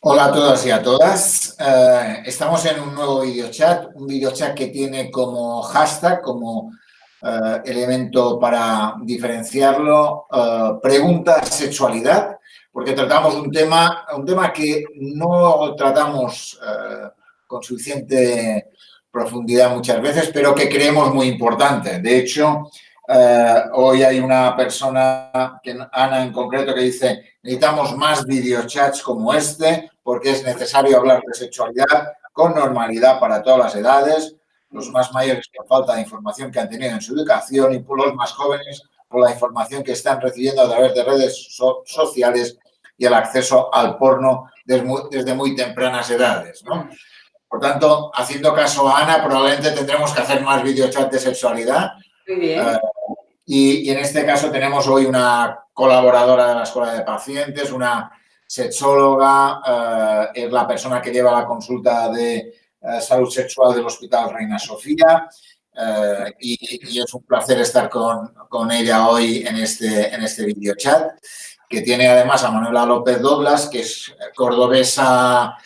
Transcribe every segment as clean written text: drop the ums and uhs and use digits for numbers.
Hola a todos y a todas. Estamos en un nuevo un videochat que tiene como hashtag, como elemento para diferenciarlo, pregunta sexualidad, porque tratamos un tema que no tratamos con suficiente profundidad muchas veces, pero que creemos muy importante. De hecho, hoy hay una persona, Ana en concreto, que dice: necesitamos más videochats como este porque es necesario hablar de sexualidad con normalidad para todas las edades, los más mayores por falta de información que han tenido en su educación y por los más jóvenes por la información que están recibiendo a través de redes sociales y el acceso al porno desde muy tempranas edades, ¿no? Por tanto, haciendo caso a Ana, probablemente tendremos que hacer más videochats de sexualidad. Muy bien. Y en este caso tenemos hoy una colaboradora de la Escuela de Pacientes, una sexóloga, es la persona que lleva la consulta de salud sexual del Hospital Reina Sofía, y es un placer estar con ella hoy en este videochat, que tiene además a Manuela López Doblas, que es cordobesa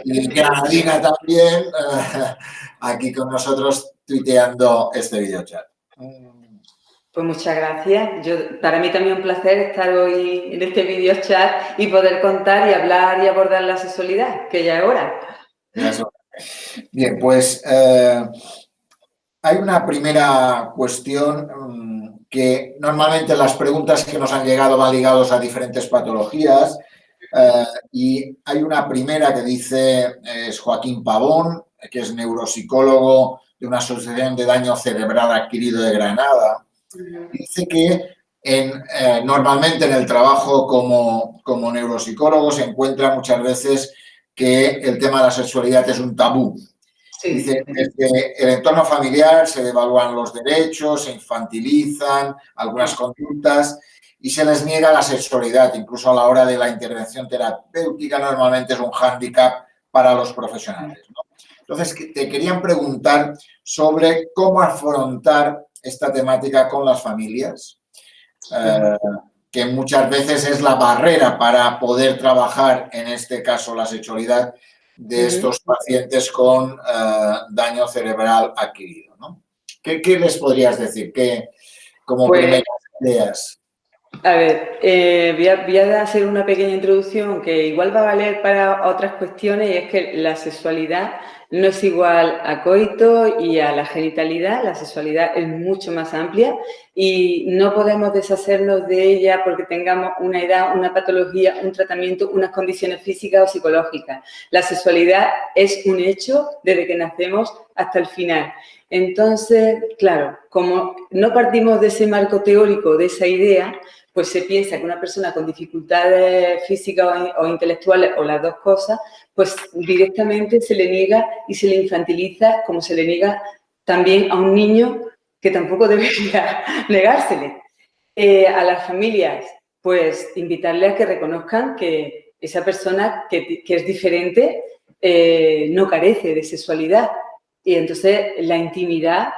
y granadina también, aquí con nosotros tuiteando este videochat. Pues muchas gracias. Para mí también un placer estar hoy en este videochat y poder contar y hablar y abordar la sexualidad, que ya es hora. Bien, pues hay una primera cuestión que normalmente las preguntas que nos han llegado van ligados a diferentes patologías, y hay una primera que dice, es Joaquín Pavón, que es neuropsicólogo de una asociación de daño cerebral adquirido de Granada. Dice que normalmente en el trabajo como neuropsicólogo se encuentra muchas veces que el tema de la sexualidad es un tabú. Sí. Dice, desde el entorno familiar se devalúan los derechos, se infantilizan algunas conductas y se les niega la sexualidad. Incluso a la hora de la intervención terapéutica normalmente es un hándicap para los profesionales, ¿no? Entonces, te querían preguntar sobre cómo afrontar esta temática con las familias, que muchas veces es la barrera para poder trabajar, en este caso, la sexualidad de estos pacientes con daño cerebral adquirido, ¿no? ¿Qué les podrías decir? Como primeras ideas. A ver, voy a hacer una pequeña introducción que igual va a valer para otras cuestiones, y es que la sexualidad no es igual a coito y a la genitalidad. La sexualidad es mucho más amplia y no podemos deshacernos de ella porque tengamos una edad, una patología, un tratamiento, unas condiciones físicas o psicológicas. La sexualidad es un hecho desde que nacemos hasta el final. Entonces, claro, como no partimos de ese marco teórico, de esa idea, pues se piensa que una persona con dificultades físicas o intelectuales, o las dos cosas, pues directamente se le niega y se le infantiliza, como se le niega también a un niño, que tampoco debería negársele. A las familias, pues invitarle a que reconozcan que esa persona que es diferente no carece de sexualidad. Y entonces la intimidad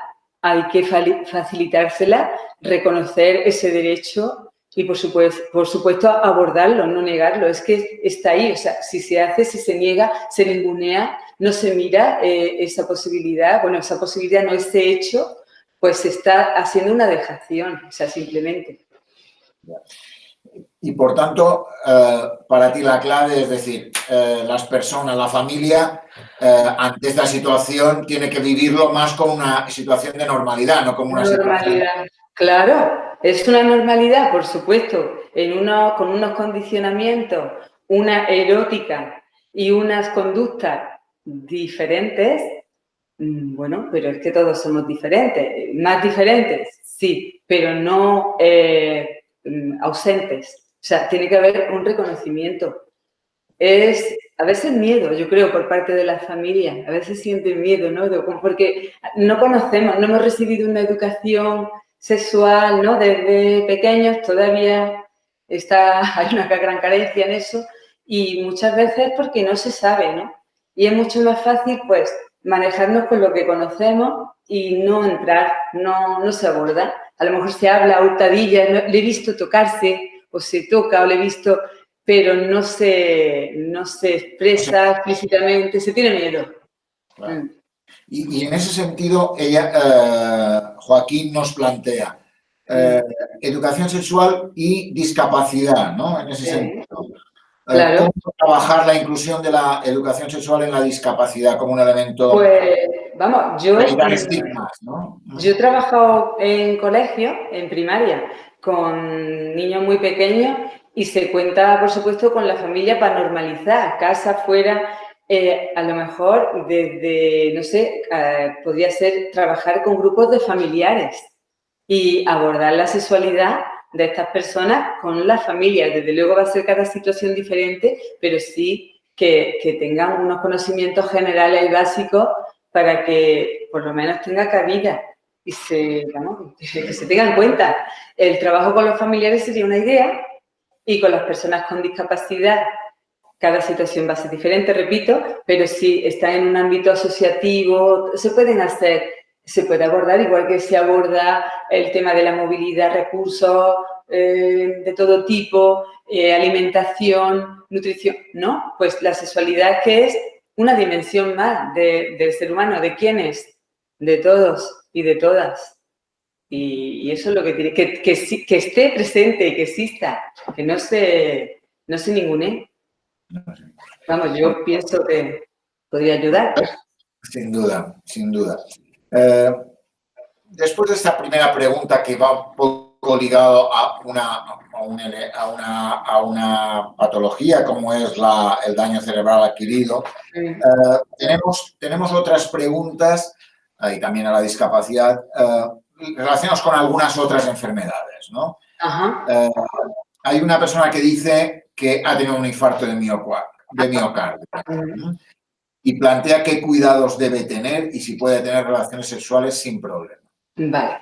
hay que facilitársela, reconocer ese derecho y, por supuesto, abordarlo, no negarlo. Es que está ahí, o sea, si se hace, si se niega, se ningunea, no se mira esa posibilidad. Bueno, esa posibilidad no, ese hecho, pues se está haciendo una dejación, o sea, simplemente. Y, por tanto, para ti la clave es decir, las personas, la familia, ante esta situación tiene que vivirlo más como una situación de normalidad, no como una situación... Claro, es una normalidad, por supuesto, con unos condicionamientos, una erótica y unas conductas diferentes. Bueno, pero es que todos somos diferentes. Más diferentes, sí, pero no ausentes. O sea, tiene que haber un reconocimiento. Es a veces miedo, yo creo, por parte de las familias. A veces sienten miedo, ¿no? Porque no conocemos, no hemos recibido una educación sexual, ¿no? Desde pequeños todavía hay una gran carencia en eso, y muchas veces porque no se sabe, ¿no? Y es mucho más fácil, pues, manejarnos con lo que conocemos y no entrar, no se aborda. A lo mejor se habla a hurtadillas, ¿no? Le he visto tocarse, o se toca, o le he visto... pero no se expresa explícitamente, se tiene miedo. Claro. Y en ese sentido, Joaquín nos plantea educación sexual y discapacidad, ¿no? En ese sentido. Claro. ¿Cómo trabajar la inclusión de la educación sexual en la discapacidad como un elemento Pues, vamos, para evitar estigmas, ¿no? Yo he trabajado en colegio, en primaria, con niños muy pequeños y se cuenta, por supuesto, con la familia para normalizar, casa, fuera, a lo mejor desde, no sé, podría ser trabajar con grupos de familiares y abordar la sexualidad de estas personas con las familias. Desde luego va a ser cada situación diferente, pero sí que tengan unos conocimientos generales y básicos para que por lo menos tenga cabida y que se tenga en cuenta. El trabajo con los familiares sería una idea y con las personas con discapacidad cada situación va a ser diferente, repito, pero si está en un ámbito asociativo, se puede abordar igual que se aborda el tema de la movilidad, recursos de todo tipo, alimentación, nutrición, ¿no? Pues la sexualidad que es una dimensión más del ser humano, ¿de quiénes? De todos y de todas. Y eso es lo que tiene, que esté presente y que exista, que no se ningune. Vamos, yo pienso que podría ayudar. Sin duda, sin duda. Después de esta primera pregunta que va un poco ligado a una patología como es el daño cerebral adquirido, tenemos otras preguntas y también a la discapacidad relacionadas con algunas otras enfermedades, ¿no? Ajá. Hay una persona que dice que ha tenido un infarto de miocardio y plantea qué cuidados debe tener y si puede tener relaciones sexuales sin problema. Vale.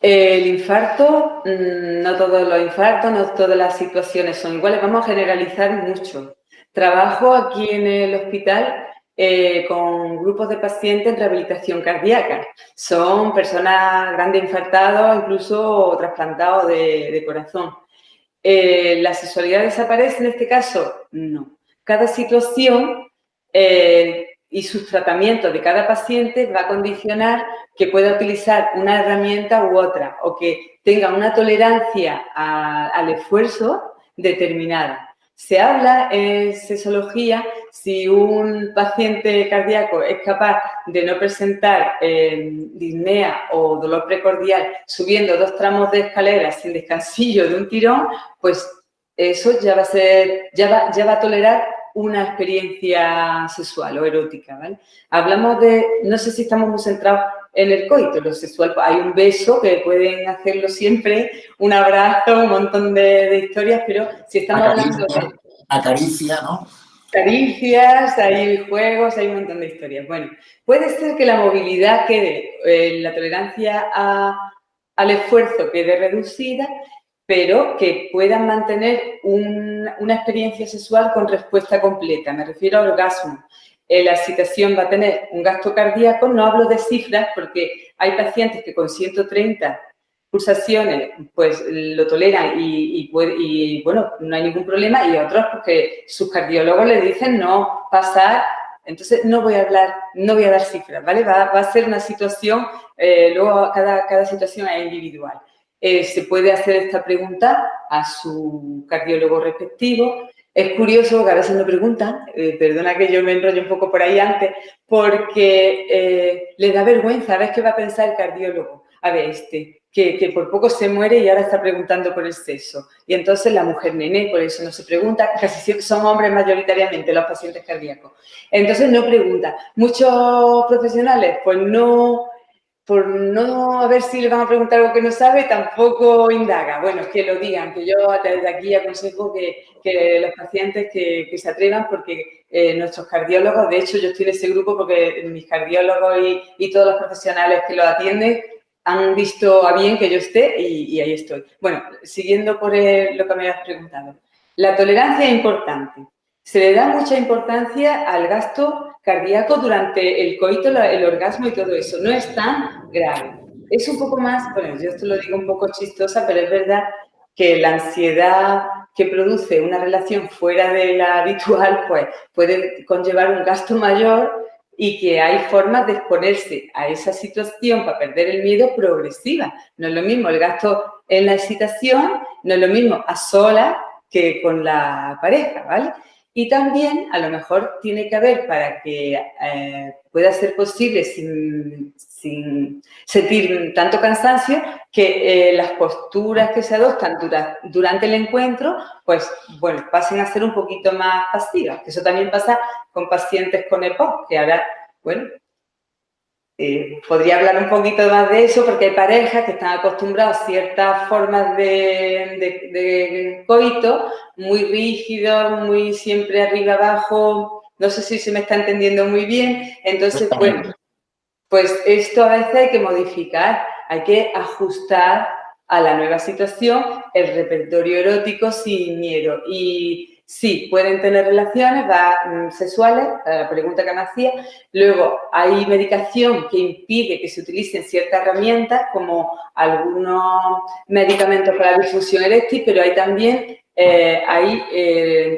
El infarto, no todos los infartos, no todas las situaciones son iguales. Vamos a generalizar mucho. Trabajo aquí en el hospital con grupos de pacientes en rehabilitación cardíaca. Son personas grandes infartados, incluso trasplantados de corazón. ¿La sexualidad desaparece en este caso? No. Cada situación y sus tratamientos de cada paciente va a condicionar que pueda utilizar una herramienta u otra o que tenga una tolerancia al esfuerzo determinada. Se habla en sexología si un paciente cardíaco es capaz de no presentar disnea o dolor precordial subiendo 2 tramos de escalera sin descansillo de un tirón, pues eso ya va a ser, ya va a tolerar una experiencia sexual o erótica, ¿vale? Hablamos de, no sé si estamos muy centrados en el coito, lo sexual, hay un beso que pueden hacerlo siempre, un abrazo, un montón de historias, pero si estamos hablando de... Acaricia, ¿no? Caricias, hay juegos, hay un montón de historias. Bueno, puede ser que la movilidad quede, la tolerancia al esfuerzo quede reducida, pero que puedan mantener una experiencia sexual con respuesta completa. Me refiero al orgasmo. La excitación va a tener un gasto cardíaco, no hablo de cifras porque hay pacientes que con 130 pulsaciones pues lo toleran y bueno, no hay ningún problema, y otros porque sus cardiólogos le dicen no pasar. Entonces, no voy a dar cifras, ¿vale? Va a ser una situación, luego cada situación es individual. Se puede hacer esta pregunta a su cardiólogo respectivo. Es curioso que a veces me preguntan, perdona que yo me enrollo un poco por ahí antes, porque les da vergüenza, a ver qué va a pensar el cardiólogo. A ver, que por poco se muere y ahora está preguntando por el sexo. Y entonces la mujer nené, por eso no se pregunta, casi siempre son hombres mayoritariamente los pacientes cardíacos. Entonces no pregunta. Muchos profesionales, pues no, por no a ver si le van a preguntar algo que no sabe, tampoco indaga. Bueno, que lo digan, que yo desde aquí aconsejo que los pacientes que se atrevan, porque nuestros cardiólogos, de hecho yo estoy en ese grupo porque mis cardiólogos y todos los profesionales que lo atienden han visto a bien que yo esté y ahí estoy. Bueno, siguiendo por lo que me has preguntado. La tolerancia es importante. Se le da mucha importancia al gasto cardíaco durante el coito, el orgasmo y todo eso. No es tan grave. Es un poco más, bueno, yo esto lo digo un poco chistosa, pero es verdad que la ansiedad que produce una relación fuera de la habitual, pues puede conllevar un gasto mayor y que hay formas de exponerse a esa situación para perder el miedo progresiva. No es lo mismo el gasto en la excitación, no es lo mismo a solas que con la pareja, ¿vale? Y también, a lo mejor, tiene que haber, para que pueda ser posible sin sentir tanto cansancio, que las posturas que se adoptan durante el encuentro, pues, bueno, pasen a ser un poquito más pasivas. Eso también pasa con pacientes con EPOC, que ahora, bueno, podría hablar un poquito más de eso, porque hay parejas que están acostumbradas a ciertas formas de coito, muy rígidos, muy siempre arriba, abajo. No sé si se me está entendiendo muy bien. Entonces, bueno, pues esto a veces hay que modificar, hay que ajustar a la nueva situación el repertorio erótico sin miedo. Y sí, pueden tener relaciones sexuales, la pregunta que me hacía. Luego, hay medicación que impide que se utilicen ciertas herramientas, como algunos medicamentos para la disfunción eréctil, pero hay también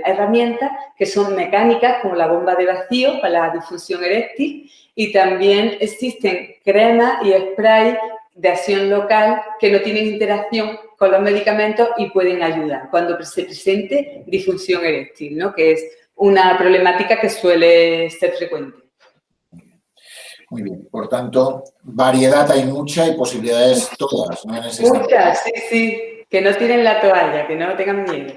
herramientas que son mecánicas, como la bomba de vacío para la disfunción eréctil, y también existen cremas y spray de acción local que no tienen interacción con los medicamentos y pueden ayudar cuando se presente disfunción eréctil, ¿no? Que es una problemática que suele ser frecuente. Muy bien. Por tanto, variedad hay mucha y posibilidades todas, ¿no? Muchas, sí. Que no tiren la toalla, que no tengan miedo.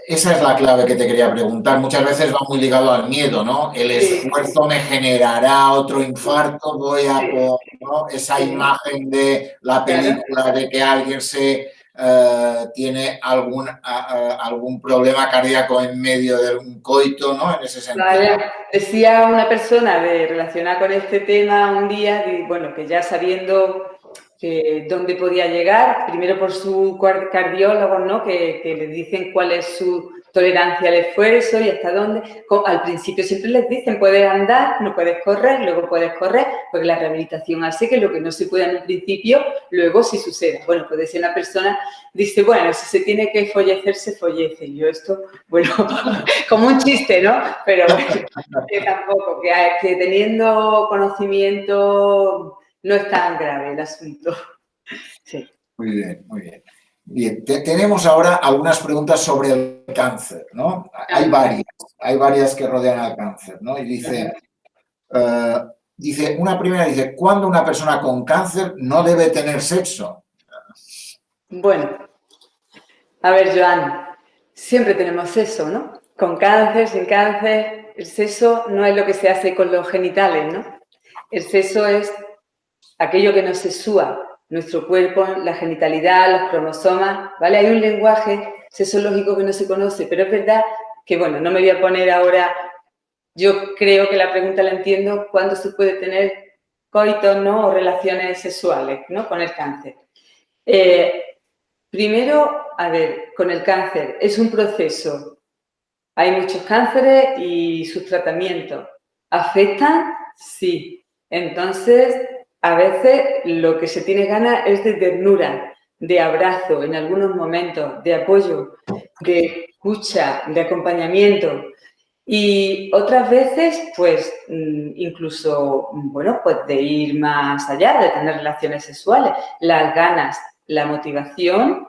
Esa es la clave que te quería preguntar. Muchas veces va muy ligado al miedo, ¿no? El esfuerzo me generará otro infarto, voy a por, ¿no? Esa imagen de la película de que alguien tiene algún problema cardíaco en medio de un coito, ¿no? En ese sentido. Vale. Decía una persona relacionada con este tema un día, bueno, que ya sabiendo dónde podía llegar, primero por su cardiólogo, ¿no? Que le dicen cuál es su tolerancia al esfuerzo y hasta dónde. Al principio siempre les dicen, puedes andar, no puedes correr, luego puedes correr, porque la rehabilitación hace que lo que no se pueda en un principio, luego sí suceda. Bueno, puede ser una persona, dice, bueno, si se tiene que follecer, se follece. Y yo esto, bueno, como un chiste, ¿no? Pero que tampoco, que teniendo conocimiento no es tan grave el asunto. Sí. Muy bien, muy bien. Bien, tenemos ahora algunas preguntas sobre el cáncer, ¿no? Hay varias que rodean al cáncer, ¿no? Y una primera dice, ¿cuándo una persona con cáncer no debe tener sexo? Bueno, a ver, Joan, siempre tenemos sexo, ¿no? Con cáncer, sin cáncer, el sexo no es lo que se hace con los genitales, ¿no? El sexo es aquello que nos sexúa, nuestro cuerpo, la genitalidad, los cromosomas, ¿vale? Hay un lenguaje sexológico que no se conoce, pero es verdad que, bueno, no me voy a poner ahora, yo creo que la pregunta la entiendo, ¿cuándo se puede tener coitos, ¿no? O relaciones sexuales, ¿no? Con el cáncer. Primero, a ver, con el cáncer, es un proceso. Hay muchos cánceres y sus tratamientos. ¿Afectan? Sí. Entonces, a veces lo que se tiene ganas es de ternura, de abrazo en algunos momentos, de apoyo, de escucha, de acompañamiento. Y otras veces, pues, incluso, bueno, pues de ir más allá, de tener relaciones sexuales. Las ganas, la motivación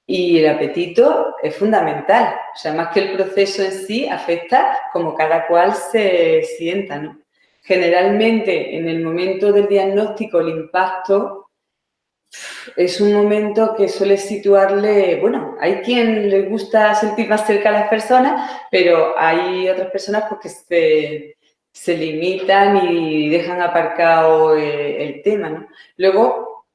y el apetito es fundamental. O sea, más que el proceso en sí, afecta como cada cual se sienta, ¿no? Generalmente, en el momento del diagnóstico, el impacto es un momento que suele situarle, bueno, hay quien le gusta sentir más cerca a las personas, pero hay otras personas pues, que se limitan y dejan aparcado el tema, ¿no? Luego,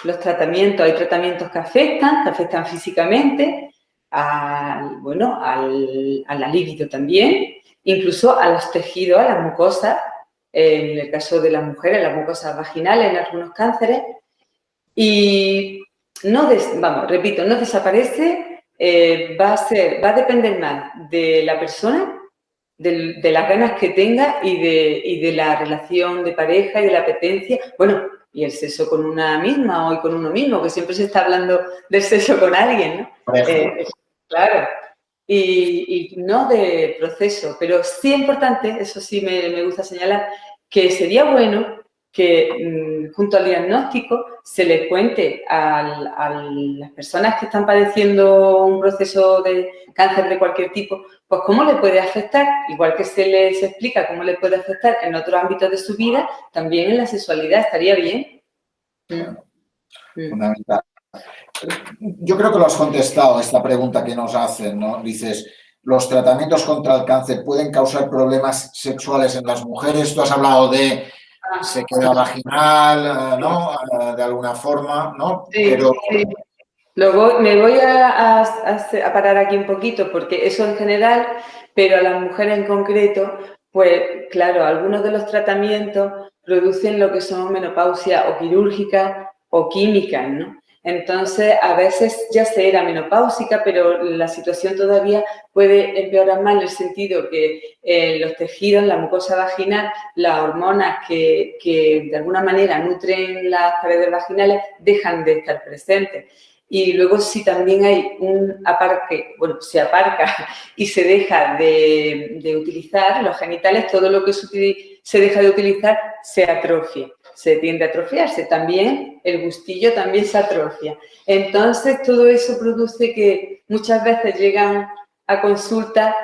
los tratamientos, hay tratamientos que afectan físicamente, a la libido también, incluso a los tejidos, a las mucosas, en el caso de las mujeres, las mucosas vaginales en algunos cánceres. Y no desaparece, va a depender más de la persona, de las ganas que tenga y de la relación de pareja y de la apetencia. Bueno, y el sexo con una misma o con uno mismo, que siempre se está hablando del sexo con alguien, ¿no? Claro. Y no de proceso, pero sí es importante, eso sí me gusta señalar, que sería bueno que junto al diagnóstico se les cuente a las personas que están padeciendo un proceso de cáncer de cualquier tipo, pues cómo le puede afectar, igual que se les explica cómo le puede afectar en otros ámbitos de su vida, también en la sexualidad, estaría bien. Fundamental. Yo creo que lo has contestado a esta pregunta que nos hacen, ¿no? Dices, ¿los tratamientos contra el cáncer pueden causar problemas sexuales en las mujeres? Tú has hablado de sequedad vaginal, ¿no? De alguna forma, ¿no? Sí, Pero... sí. Me voy a parar aquí un poquito porque eso en general, pero a las mujeres en concreto, pues claro, algunos de los tratamientos producen lo que son menopausia o quirúrgica o químicas, ¿no? Entonces, a veces ya se era menopáusica, pero la situación todavía puede empeorar más en el sentido que los tejidos, la mucosa vaginal, las hormonas que de alguna manera nutren las paredes vaginales dejan de estar presentes. Y luego si también hay un aparque, bueno, se aparca y se deja de utilizar los genitales, todo lo que se deja de utilizar se atrofia, se tiende a atrofiarse. También el gustillo también se atrofia. Entonces todo eso produce que muchas veces llegan a consulta,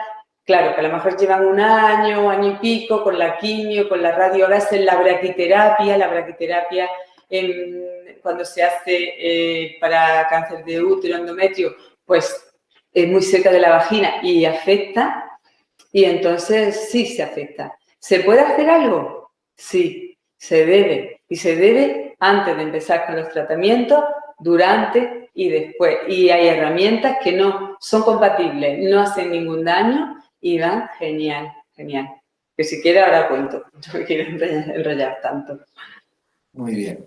claro, que a lo mejor llevan un año y pico con la quimio, con la radio, ahora hacen la braquiterapia cuando se hace para cáncer de útero, endometrio, pues es muy cerca de la vagina y afecta, y entonces sí se afecta. ¿Se puede hacer algo? Sí, se debe. Y se debe antes de empezar con los tratamientos, durante y después. Y hay herramientas que no son compatibles, no hacen ningún daño y van genial, genial. Que si quiere ahora cuento, no me quiero enrollar tanto. Muy bien.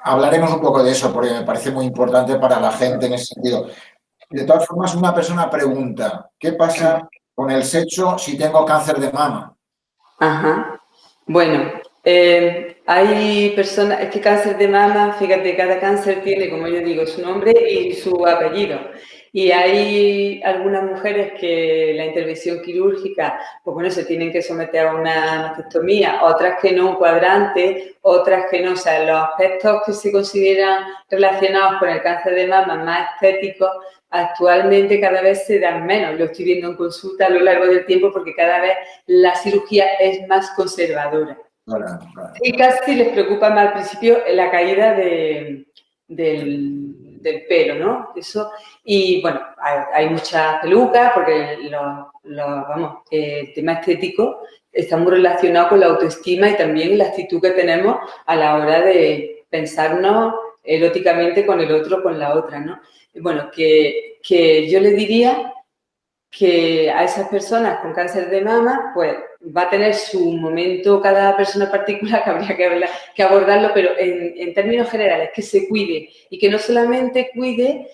Hablaremos un poco de eso porque me parece muy importante para la gente en ese sentido. De todas formas, una persona pregunta, ¿qué pasa con el sexo si tengo cáncer de mama? Ajá. Bueno, hay personas, es que cáncer de mama, fíjate, cada cáncer tiene, como yo digo, su nombre y su apellido. Y hay algunas mujeres que la intervención quirúrgica, pues bueno, se tienen que someter a una mastectomía, otras que no, un cuadrante, otras que no. O sea, los aspectos que se consideran relacionados con el cáncer de mama más estéticos, actualmente cada vez se dan menos. Lo estoy viendo en consulta a lo largo del tiempo porque cada vez la cirugía es más conservadora. Claro. Y casi les preocupa más al principio la caída del pelo, ¿no? Eso, y bueno, hay muchas pelucas porque el tema estético está muy relacionado con la autoestima y también la actitud que tenemos a la hora de pensarnos eróticamente con el otro, con la otra, ¿no? Bueno, que yo le diría que a esas personas con cáncer de mama, pues va a tener su momento cada persona particular que habría que abordarlo, pero en términos generales, que se cuide y que no solamente cuide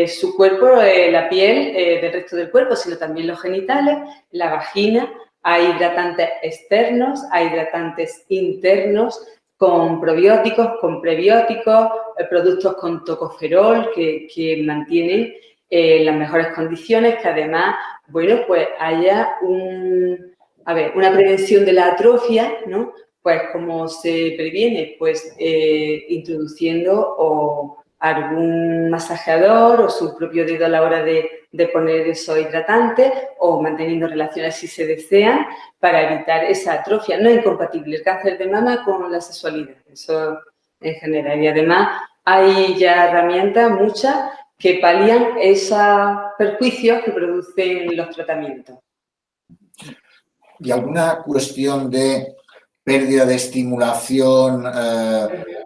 su cuerpo, la piel del resto del cuerpo, sino también los genitales, la vagina. Hay hidratantes externos, hay hidratantes internos, con probióticos, con prebióticos, productos con tocoferol que mantienen las mejores condiciones, que además, bueno, pues haya una prevención de la atrofia, ¿no? Pues como se previene, pues introduciendo algún masajeador o su propio dedo a la hora de poner esos hidratantes o manteniendo relaciones si se desean para evitar esa atrofia. No es incompatible el cáncer de mama con la sexualidad, eso en general. Y además hay ya herramientas, muchas, que palían esos perjuicios que producen los tratamientos. ¿Y alguna cuestión de pérdida de estimulación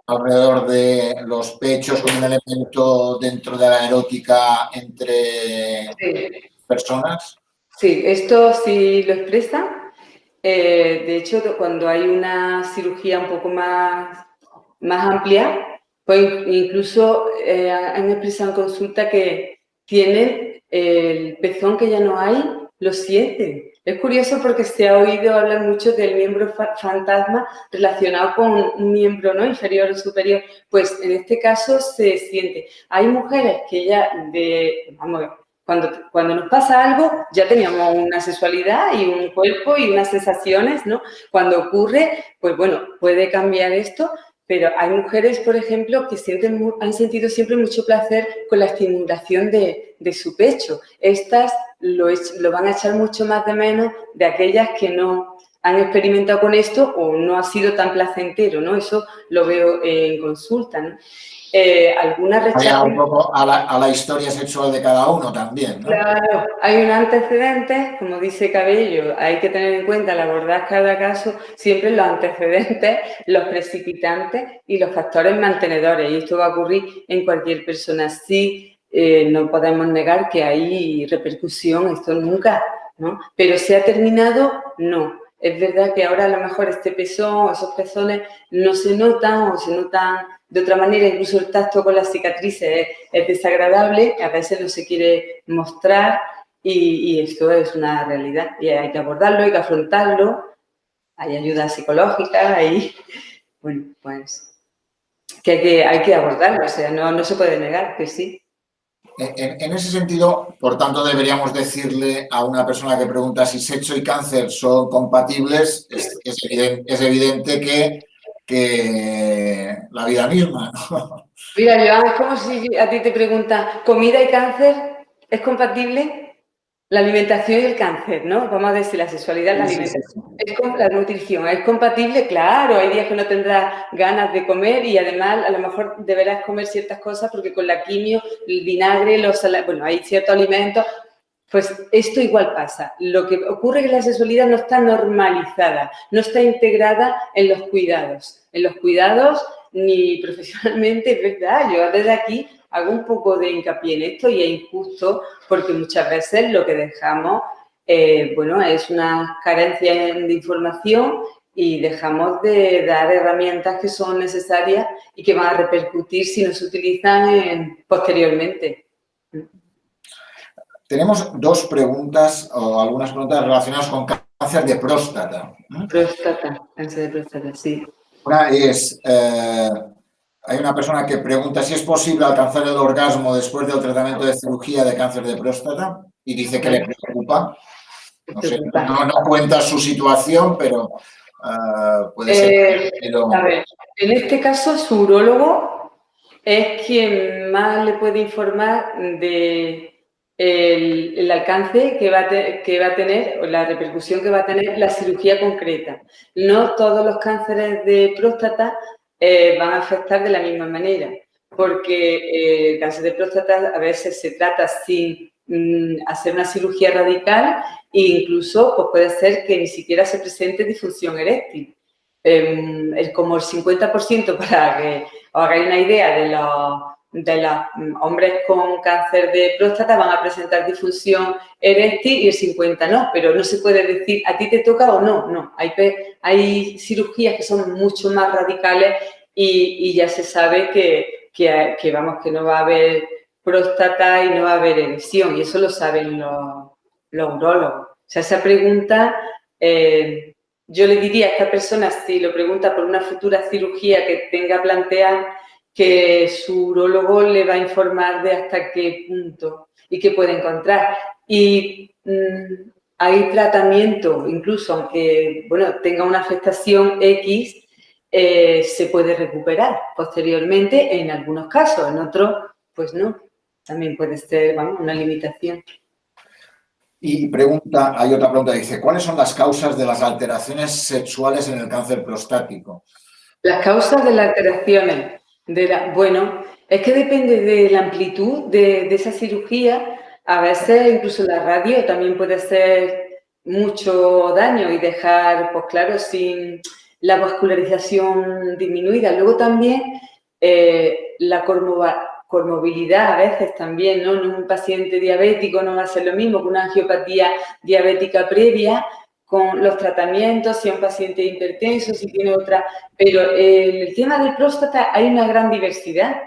alrededor de los pechos como un elemento dentro de la erótica entre personas? Sí, esto sí lo expresan. De hecho, cuando hay una cirugía un poco más amplia, pues incluso han expresado en consulta que tienen el pezón que ya no hay, lo sienten. Es curioso porque se ha oído hablar mucho del miembro fantasma relacionado con un miembro, ¿no?, inferior o superior. Pues en este caso se siente. Hay mujeres que ya vamos, cuando nos pasa algo ya teníamos una sexualidad y un cuerpo y unas sensaciones, ¿no? Cuando ocurre, pues bueno, puede cambiar esto, pero hay mujeres, por ejemplo, que han sentido siempre mucho placer con la estimulación de su pecho. Estas lo van a echar mucho más de menos de aquellas que no han experimentado con esto o no ha sido tan placentero, ¿no? Eso lo veo en consulta, ¿no? Algunas rechazan... un poco a la historia sexual de cada uno también, ¿no? Claro, hay un antecedente, como dice Cabello, hay que tener en cuenta al abordar cada caso siempre los antecedentes, los precipitantes y los factores mantenedores. Y esto va a ocurrir en cualquier persona. Sí, no podemos negar que hay repercusión, esto nunca, ¿no? Pero ¿se ha terminado? No. Es verdad que ahora a lo mejor este pezón, esos pezones no se notan o se notan de otra manera, incluso el tacto con las cicatrices es desagradable, a veces no se quiere mostrar y esto es una realidad y hay que abordarlo, hay que afrontarlo, hay ayuda psicológica, hay, bueno, pues que hay que abordarlo, o sea, no se puede negar que sí. En ese sentido, por tanto, deberíamos decirle a una persona que pregunta si sexo y cáncer son compatibles, es evidente que la vida misma, ¿no? Mira, Joan, es como si a ti te preguntan, ¿comida y cáncer es compatible? La alimentación y el cáncer, ¿no? Vamos a decir, la sexualidad, la alimentación, la nutrición, ¿es compatible? Claro, hay días que no tendrás ganas de comer y además a lo mejor deberás comer ciertas cosas porque con la quimio, el vinagre, bueno, hay ciertos alimentos, pues esto igual pasa. Lo que ocurre es que la sexualidad no está normalizada, no está integrada en los cuidados. En los cuidados, ni profesionalmente, es verdad, yo desde aquí hago un poco de hincapié en esto y es injusto porque muchas veces lo que dejamos, bueno, es una carencia de información y dejamos de dar herramientas que son necesarias y que van a repercutir si no se utilizan posteriormente. Tenemos dos preguntas o algunas preguntas relacionadas con cáncer de próstata. Próstata, cáncer de próstata, sí. Una es, hay una persona que pregunta si es posible alcanzar el orgasmo después del tratamiento de cirugía de cáncer de próstata y dice que le preocupa. No sé, no cuenta su situación, pero puede ser. A ver, en este caso su urólogo es quien más le puede informar de el alcance que va a tener o la repercusión que va a tener la cirugía concreta. No todos los cánceres de próstata van a afectar de la misma manera, porque el cáncer de próstata a veces se trata sin hacer una cirugía radical e incluso pues puede ser que ni siquiera se presente disfunción eréctil. Como el 50%, para que os hagáis una idea, de los hombres con cáncer de próstata van a presentar disfunción eréctil y el 50% no, pero no se puede decir a ti te toca o no, no. Hay cirugías que son mucho más radicales y ya se sabe que no va a haber próstata y no va a haber erección y eso lo saben los urólogos. O sea, esa pregunta... yo le diría a esta persona, si lo pregunta por una futura cirugía que tenga planteada, que su urólogo le va a informar de hasta qué punto y qué puede encontrar. Y hay tratamiento, incluso aunque bueno, tenga una afectación X, se puede recuperar posteriormente en algunos casos, en otros, pues no. También puede ser una limitación. Y hay otra pregunta, dice, ¿cuáles son las causas de las alteraciones sexuales en el cáncer prostático? Las causas de las alteraciones, bueno, es que depende de la amplitud de esa cirugía. A veces incluso la radio también puede hacer mucho daño y dejar, pues claro, sin la vascularización disminuida. Luego también la comorbilidad a veces también, ¿no? En un paciente diabético no va a ser lo mismo que una angiopatía diabética previa con los tratamientos, si es un paciente hipertenso, si tiene otra. Pero en el tema de próstata hay una gran diversidad,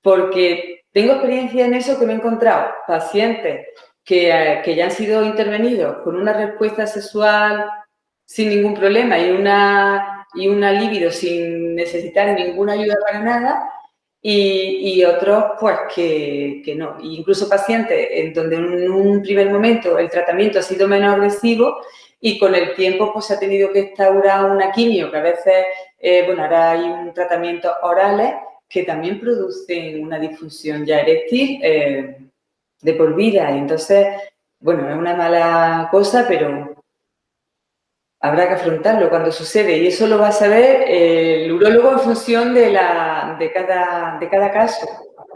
porque tengo experiencia en eso que me he encontrado pacientes que ya han sido intervenidos con una respuesta sexual sin ningún problema y una libido sin necesitar ninguna ayuda para nada, y otros pues que no. Incluso pacientes en donde en un primer momento el tratamiento ha sido menos agresivo y con el tiempo pues se ha tenido que instaurar una quimio, que a veces, bueno, ahora hay un tratamiento orales que también producen una disfunción ya eréctil de por vida. Y entonces, bueno, es una mala cosa, pero habrá que afrontarlo cuando sucede. Y eso lo va a saber el urólogo en función de cada caso.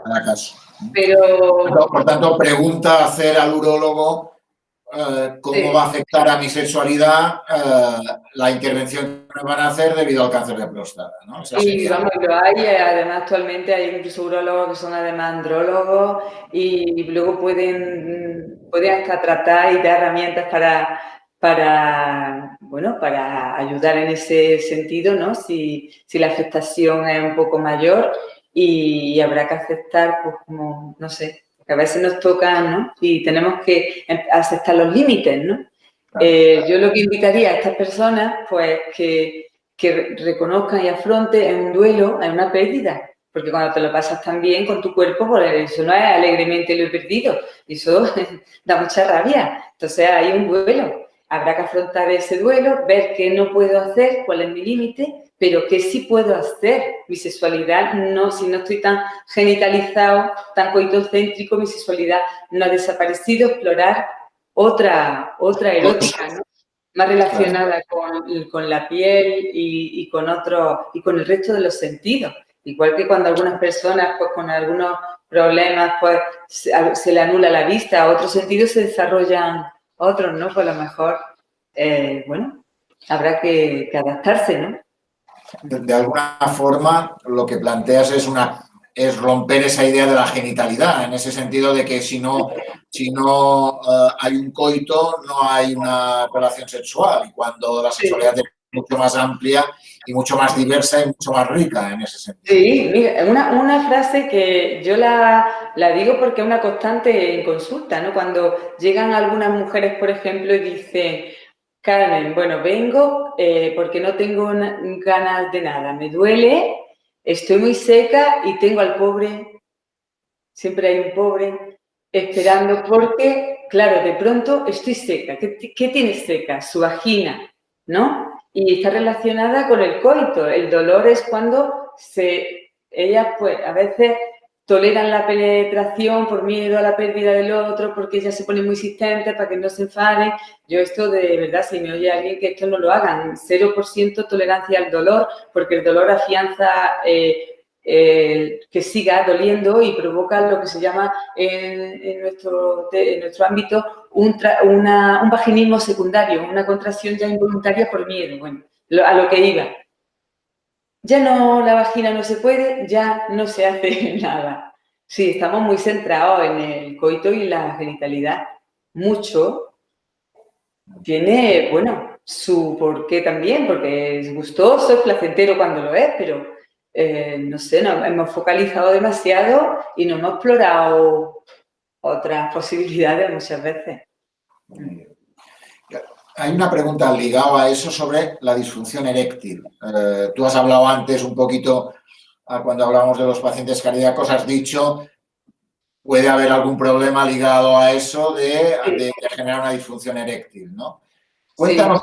Cada caso. Pero... Por tanto, pregunta hacer al urólogo cómo va a afectar a mi sexualidad la intervención que me van a hacer debido al cáncer de próstata, ¿no? Y vamos, lo hay, además actualmente hay incluso urólogos que son además andrólogos y luego pueden hasta tratar y dar herramientas para ayudar en ese sentido, ¿no? Si la afectación es un poco mayor y habrá que aceptar, pues como, no sé, que a veces nos toca, ¿no? Y tenemos que aceptar los límites, ¿no? Yo lo que invitaría a estas personas, pues que reconozcan y afronten un duelo, es una pérdida. Porque cuando te lo pasas tan bien con tu cuerpo, pues eso no es alegremente lo he perdido. Eso da mucha rabia. Entonces hay un duelo. Habrá que afrontar ese duelo, ver qué no puedo hacer, cuál es mi límite, pero qué sí puedo hacer. Mi sexualidad, no, si no estoy tan genitalizado, tan coitocéntrico, mi sexualidad no ha desaparecido. Explorar otra erótica, ¿no? Más relacionada con la piel y con el resto de los sentidos. Igual que cuando algunas personas, pues con algunos problemas, pues se le anula la vista, a otros sentidos se desarrollan otros, ¿no? Pues a lo mejor, bueno, habrá que adaptarse, ¿no? De alguna forma, lo que planteas es romper esa idea de la genitalidad, en ese sentido de que si no hay un coito, no hay una relación sexual, y cuando la sexualidad es mucho más amplia y mucho más diversa y mucho más rica en ese sentido. Sí, mira, una frase que yo la digo porque es una constante en consulta, ¿no? Cuando llegan algunas mujeres, por ejemplo, y dicen, Carmen, bueno, vengo porque no tengo ganas de nada, me duele, estoy muy seca y tengo al pobre, siempre hay un pobre, esperando porque, claro, de pronto estoy seca. ¿Qué tiene seca? Su vagina, ¿no? Y está relacionada con el coito. El dolor es cuando ellas, pues, a veces toleran la penetración por miedo a la pérdida del otro, porque ellas se ponen muy insistentes para que no se enfaden. Yo esto, de verdad, si me oye alguien, que esto no lo hagan. 0% tolerancia al dolor, porque el dolor afianza que siga doliendo y provoca lo que se llama en nuestro ámbito un vaginismo secundario, una contracción ya involuntaria por miedo. Bueno, a lo que iba. Ya no, la vagina no se puede, ya no se hace nada. Sí, estamos muy centrados en el coito y la genitalidad. Mucho. Tiene, bueno, su porqué también, porque es gustoso, es placentero cuando lo es, pero no sé, nos hemos focalizado demasiado y no hemos explorado otras posibilidades muchas veces. Hay una pregunta ligada a eso sobre la disfunción eréctil. Tú has hablado antes un poquito, cuando hablábamos de los pacientes cardíacos, has dicho puede haber algún problema ligado a eso de generar una disfunción eréctil, ¿no? Cuéntanos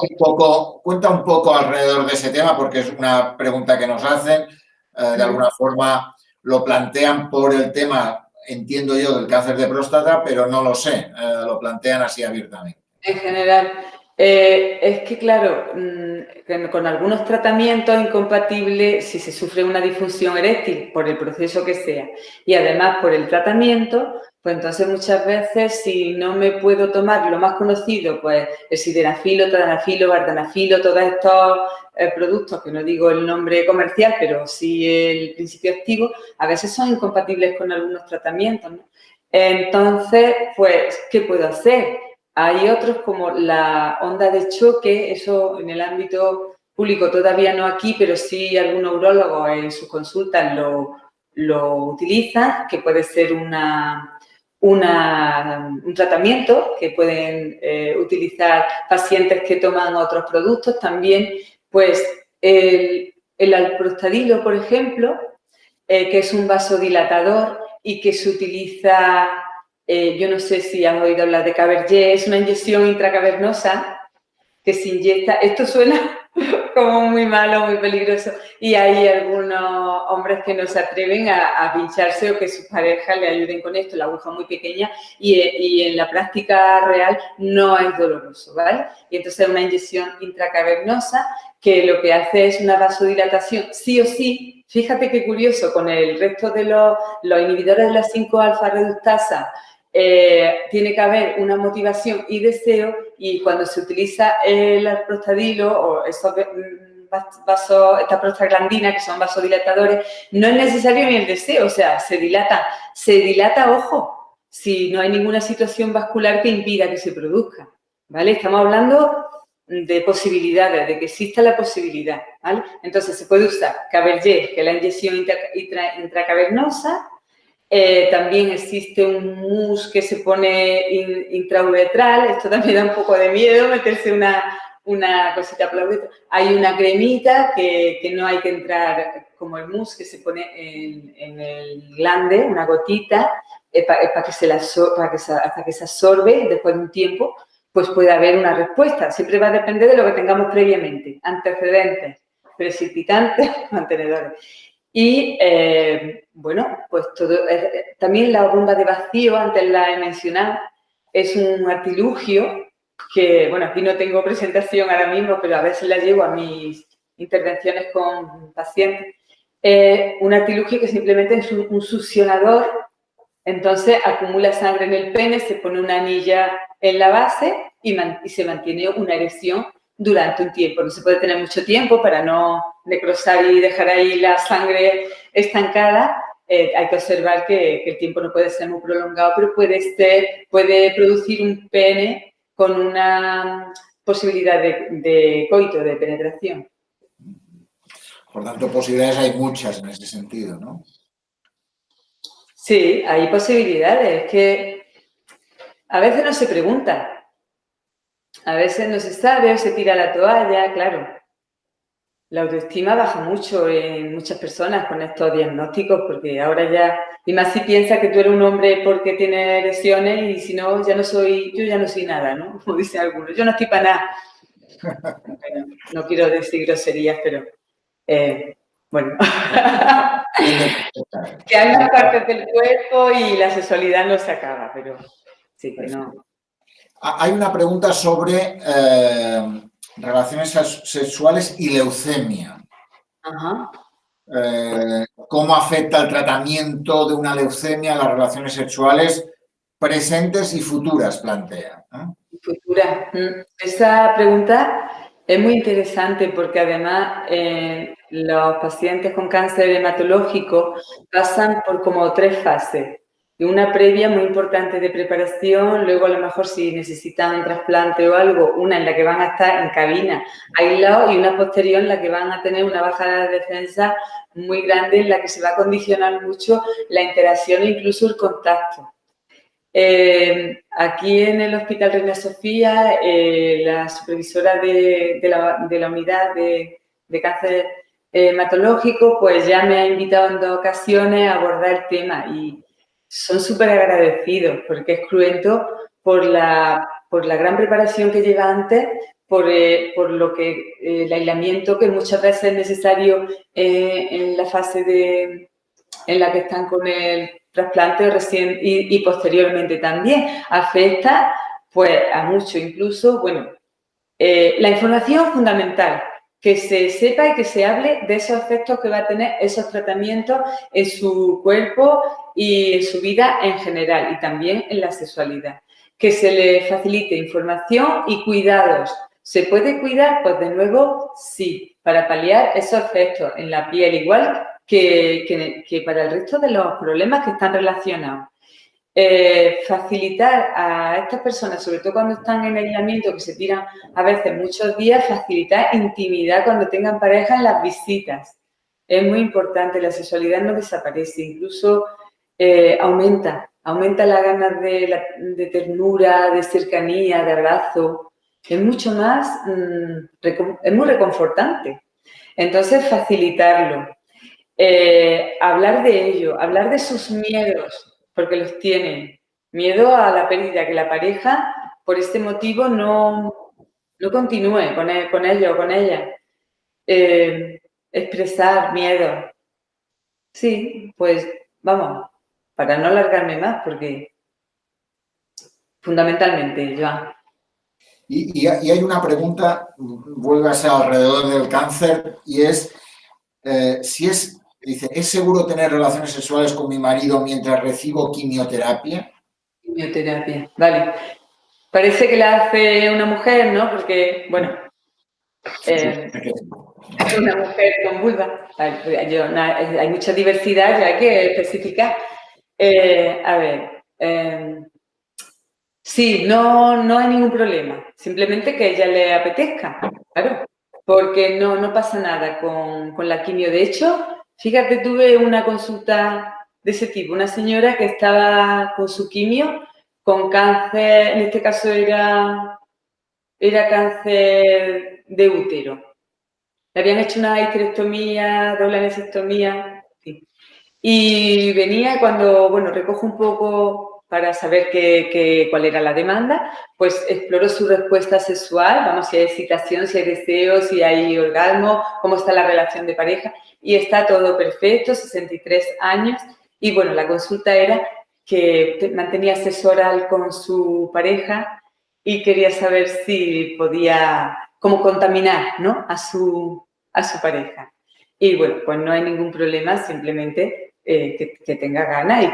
cuenta un poco alrededor de ese tema, porque es una pregunta que nos hacen. De alguna forma lo plantean por el tema, entiendo yo, del cáncer de próstata, pero no lo sé, lo plantean así abiertamente. En general, es que, claro, con algunos tratamientos incompatibles, si se sufre una disfunción eréctil por el proceso que sea y además por el tratamiento, pues entonces muchas veces si no me puedo tomar lo más conocido, pues el sildenafilo, tadalafilo, vardenafilo, todos estos productos, que no digo el nombre comercial, pero sí el principio activo, a veces son incompatibles con algunos tratamientos, ¿no? Entonces, pues, ¿qué puedo hacer? Hay otros como la onda de choque, eso en el ámbito público todavía no aquí, pero sí algunos urólogos en sus consultas lo utilizan, que puede ser una un tratamiento que pueden utilizar pacientes que toman otros productos. También, pues, el alprostadilo, por ejemplo, que es un vasodilatador y que se utiliza, yo no sé si has oído hablar de Cabergé, es una inyección intracavernosa que se inyecta. Esto suena como muy malo, muy peligroso, y hay algunos hombres que no se atreven a pincharse o que sus parejas le ayuden con esto, la aguja muy pequeña, y en la práctica real no es doloroso, ¿vale? Y entonces es una inyección intracavernosa que lo que hace es una vasodilatación, sí o sí. Fíjate qué curioso, con el resto de los inhibidores de la 5-alfa reductasa, tiene que haber una motivación y deseo, y cuando se utiliza el alprostadilo o estos esta prostaglandina, que son vasodilatadores, no es necesario ni el deseo, o sea, se dilata, ojo, si no hay ninguna situación vascular que impida que se produzca, ¿vale? Estamos hablando de posibilidades, de que exista la posibilidad, ¿vale? Entonces, se puede usar Cabergé, que es la inyección intracavernosa. También existe un mousse que se pone intrauretral. Esto también da un poco de miedo, meterse una cosita por la uretra. Hay una cremita que no hay que entrar, como el mousse que se pone en el glande, una gotita, para que hasta que se absorbe después de un tiempo, pues puede haber una respuesta. Siempre va a depender de lo que tengamos previamente, antecedentes, precipitantes, mantenedores. Y, bueno, pues también la bomba de vacío, antes la he mencionado, es un artilugio que, bueno, aquí no tengo presentación ahora mismo, pero a veces la llevo a mis intervenciones con pacientes. Un artilugio que simplemente es un succionador, entonces acumula sangre en el pene, se pone una anilla en la base y se mantiene una erección durante un tiempo. No se puede tener mucho tiempo para no necrosar y dejar ahí la sangre estancada. Hay que observar que el tiempo no puede ser muy prolongado, pero puede producir un pene con una posibilidad de coito, de penetración. Por tanto, posibilidades hay muchas en ese sentido, ¿no? Sí, hay posibilidades. Es que a veces no se pregunta. A veces no se sabe o se tira la toalla, claro. La autoestima baja mucho en muchas personas con estos diagnósticos, porque ahora ya, y más si piensas que tú eres un hombre porque tienes lesiones y si no, yo ya no soy nada, ¿no? Como dicen algunos, yo no estoy para nada. Bueno, no quiero decir groserías, pero bueno. Que hay unas partes del cuerpo y la sexualidad no se acaba, pero sí que no. Hay una pregunta sobre relaciones sexuales y leucemia. Ajá. ¿Cómo afecta el tratamiento de una leucemia a las relaciones sexuales presentes y futuras? Plantea. Futura. Esa pregunta es muy interesante porque además los pacientes con cáncer hematológico pasan por como 3 fases. Y una previa muy importante de preparación, luego a lo mejor si necesitan un trasplante o algo, una en la que van a estar en cabina aislados y una posterior en la que van a tener una baja de defensa muy grande, en la que se va a condicionar mucho la interacción e incluso el contacto. Aquí en el Hospital Reina Sofía, la supervisora de la unidad de cáncer hematológico, pues ya me ha invitado en 2 ocasiones a abordar el tema y son súper agradecidos porque es cruento por la gran preparación que lleva antes, por lo que el aislamiento que muchas veces es necesario en la fase en la que están con el trasplante recién y posteriormente también. Afecta pues a mucho, incluso, bueno, la información fundamental, que se sepa y que se hable de esos efectos que va a tener esos tratamientos en su cuerpo y en su vida en general y también en la sexualidad. Que se le facilite información y cuidados. ¿Se puede cuidar? Pues de nuevo, sí, para paliar esos efectos en la piel, igual que para el resto de los problemas que están relacionados. Facilitar a estas personas, sobre todo cuando están en aislamiento, que se tiran a veces muchos días, facilitar intimidad cuando tengan pareja en las visitas. Es muy importante, la sexualidad no desaparece, incluso aumenta aumenta las ganas de ternura, de cercanía, de abrazo. Es mucho más, es muy reconfortante. Entonces, facilitarlo. Hablar de ello, hablar de sus miedos, porque los tienen. Miedo a la pérdida, que la pareja, por este motivo, no continúe con ello o con ella. Expresar miedo. Sí, pues vamos, para no alargarme más, porque fundamentalmente, Joan. Y hay una pregunta, vuelve a ser alrededor del cáncer, y es dice, ¿es seguro tener relaciones sexuales con mi marido mientras recibo quimioterapia? Quimioterapia, vale. Parece que la hace una mujer, ¿no? Porque, bueno, una mujer con vulva. Hay mucha diversidad y hay que especificar. A ver, sí, no hay ningún problema. Simplemente que a ella le apetezca, claro. Porque no pasa nada con la quimio. De hecho, fíjate, tuve una consulta de ese tipo. Una señora que estaba con su quimio, con cáncer, en este caso era cáncer de útero. Le habían hecho una histerectomía, doble anestectomía, sí. Y venía cuando, bueno, recojo un poco para saber cuál era la demanda, pues exploro su respuesta sexual, vamos, si hay excitación, si hay deseo, si hay orgasmo, cómo está la relación de pareja, y está todo perfecto, 63 años, y bueno, la consulta era que mantenía sexo oral con su pareja y quería saber si podía, cómo contaminar, ¿no?, a su pareja. Y bueno, pues no hay ningún problema, simplemente que tenga ganas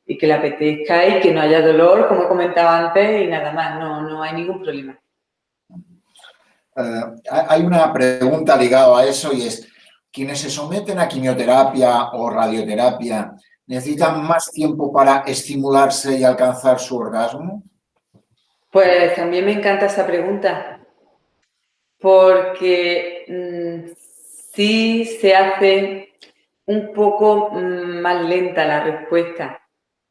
y que le apetezca y que no haya dolor, como comentaba antes, y nada más, no hay ningún problema. Hay una pregunta ligada a eso, y es, ¿quienes se someten a quimioterapia o radioterapia necesitan más tiempo para estimularse y alcanzar su orgasmo? Pues también me encanta esa pregunta, porque sí se hace un poco más lenta la respuesta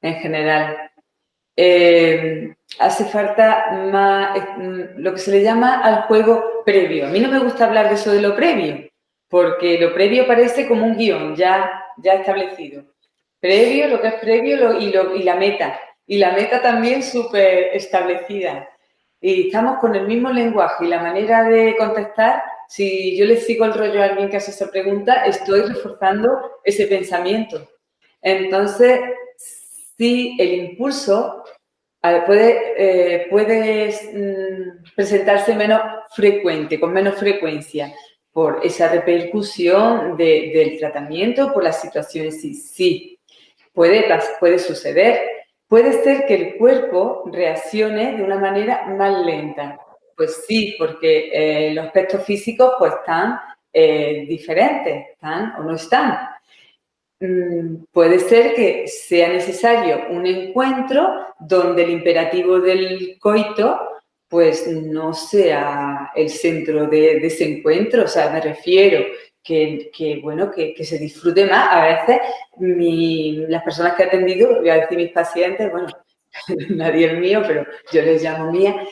en general. Hace falta más lo que se le llama al juego previo. A mí no me gusta hablar de eso de lo previo, porque lo previo parece como un guión ya establecido. Previo, lo que es previo y la meta. Y la meta también súper establecida. Y estamos con el mismo lenguaje y la manera de contestar. Si yo le sigo el rollo a alguien que hace esa pregunta, estoy reforzando ese pensamiento. Entonces, sí, el impulso puede presentarse menos frecuente, con menos frecuencia, por esa repercusión del tratamiento, por la situación en sí. Sí, puede suceder. Puede ser que el cuerpo reaccione de una manera más lenta. Pues sí, porque los aspectos físicos pues están diferentes, están o no están. Puede ser que sea necesario un encuentro donde el imperativo del coito pues no sea el centro de ese encuentro. O sea, me refiero que se disfrute más. A veces las personas que he atendido, voy a decir mis pacientes, bueno, nadie es mío, pero yo les llamo mía,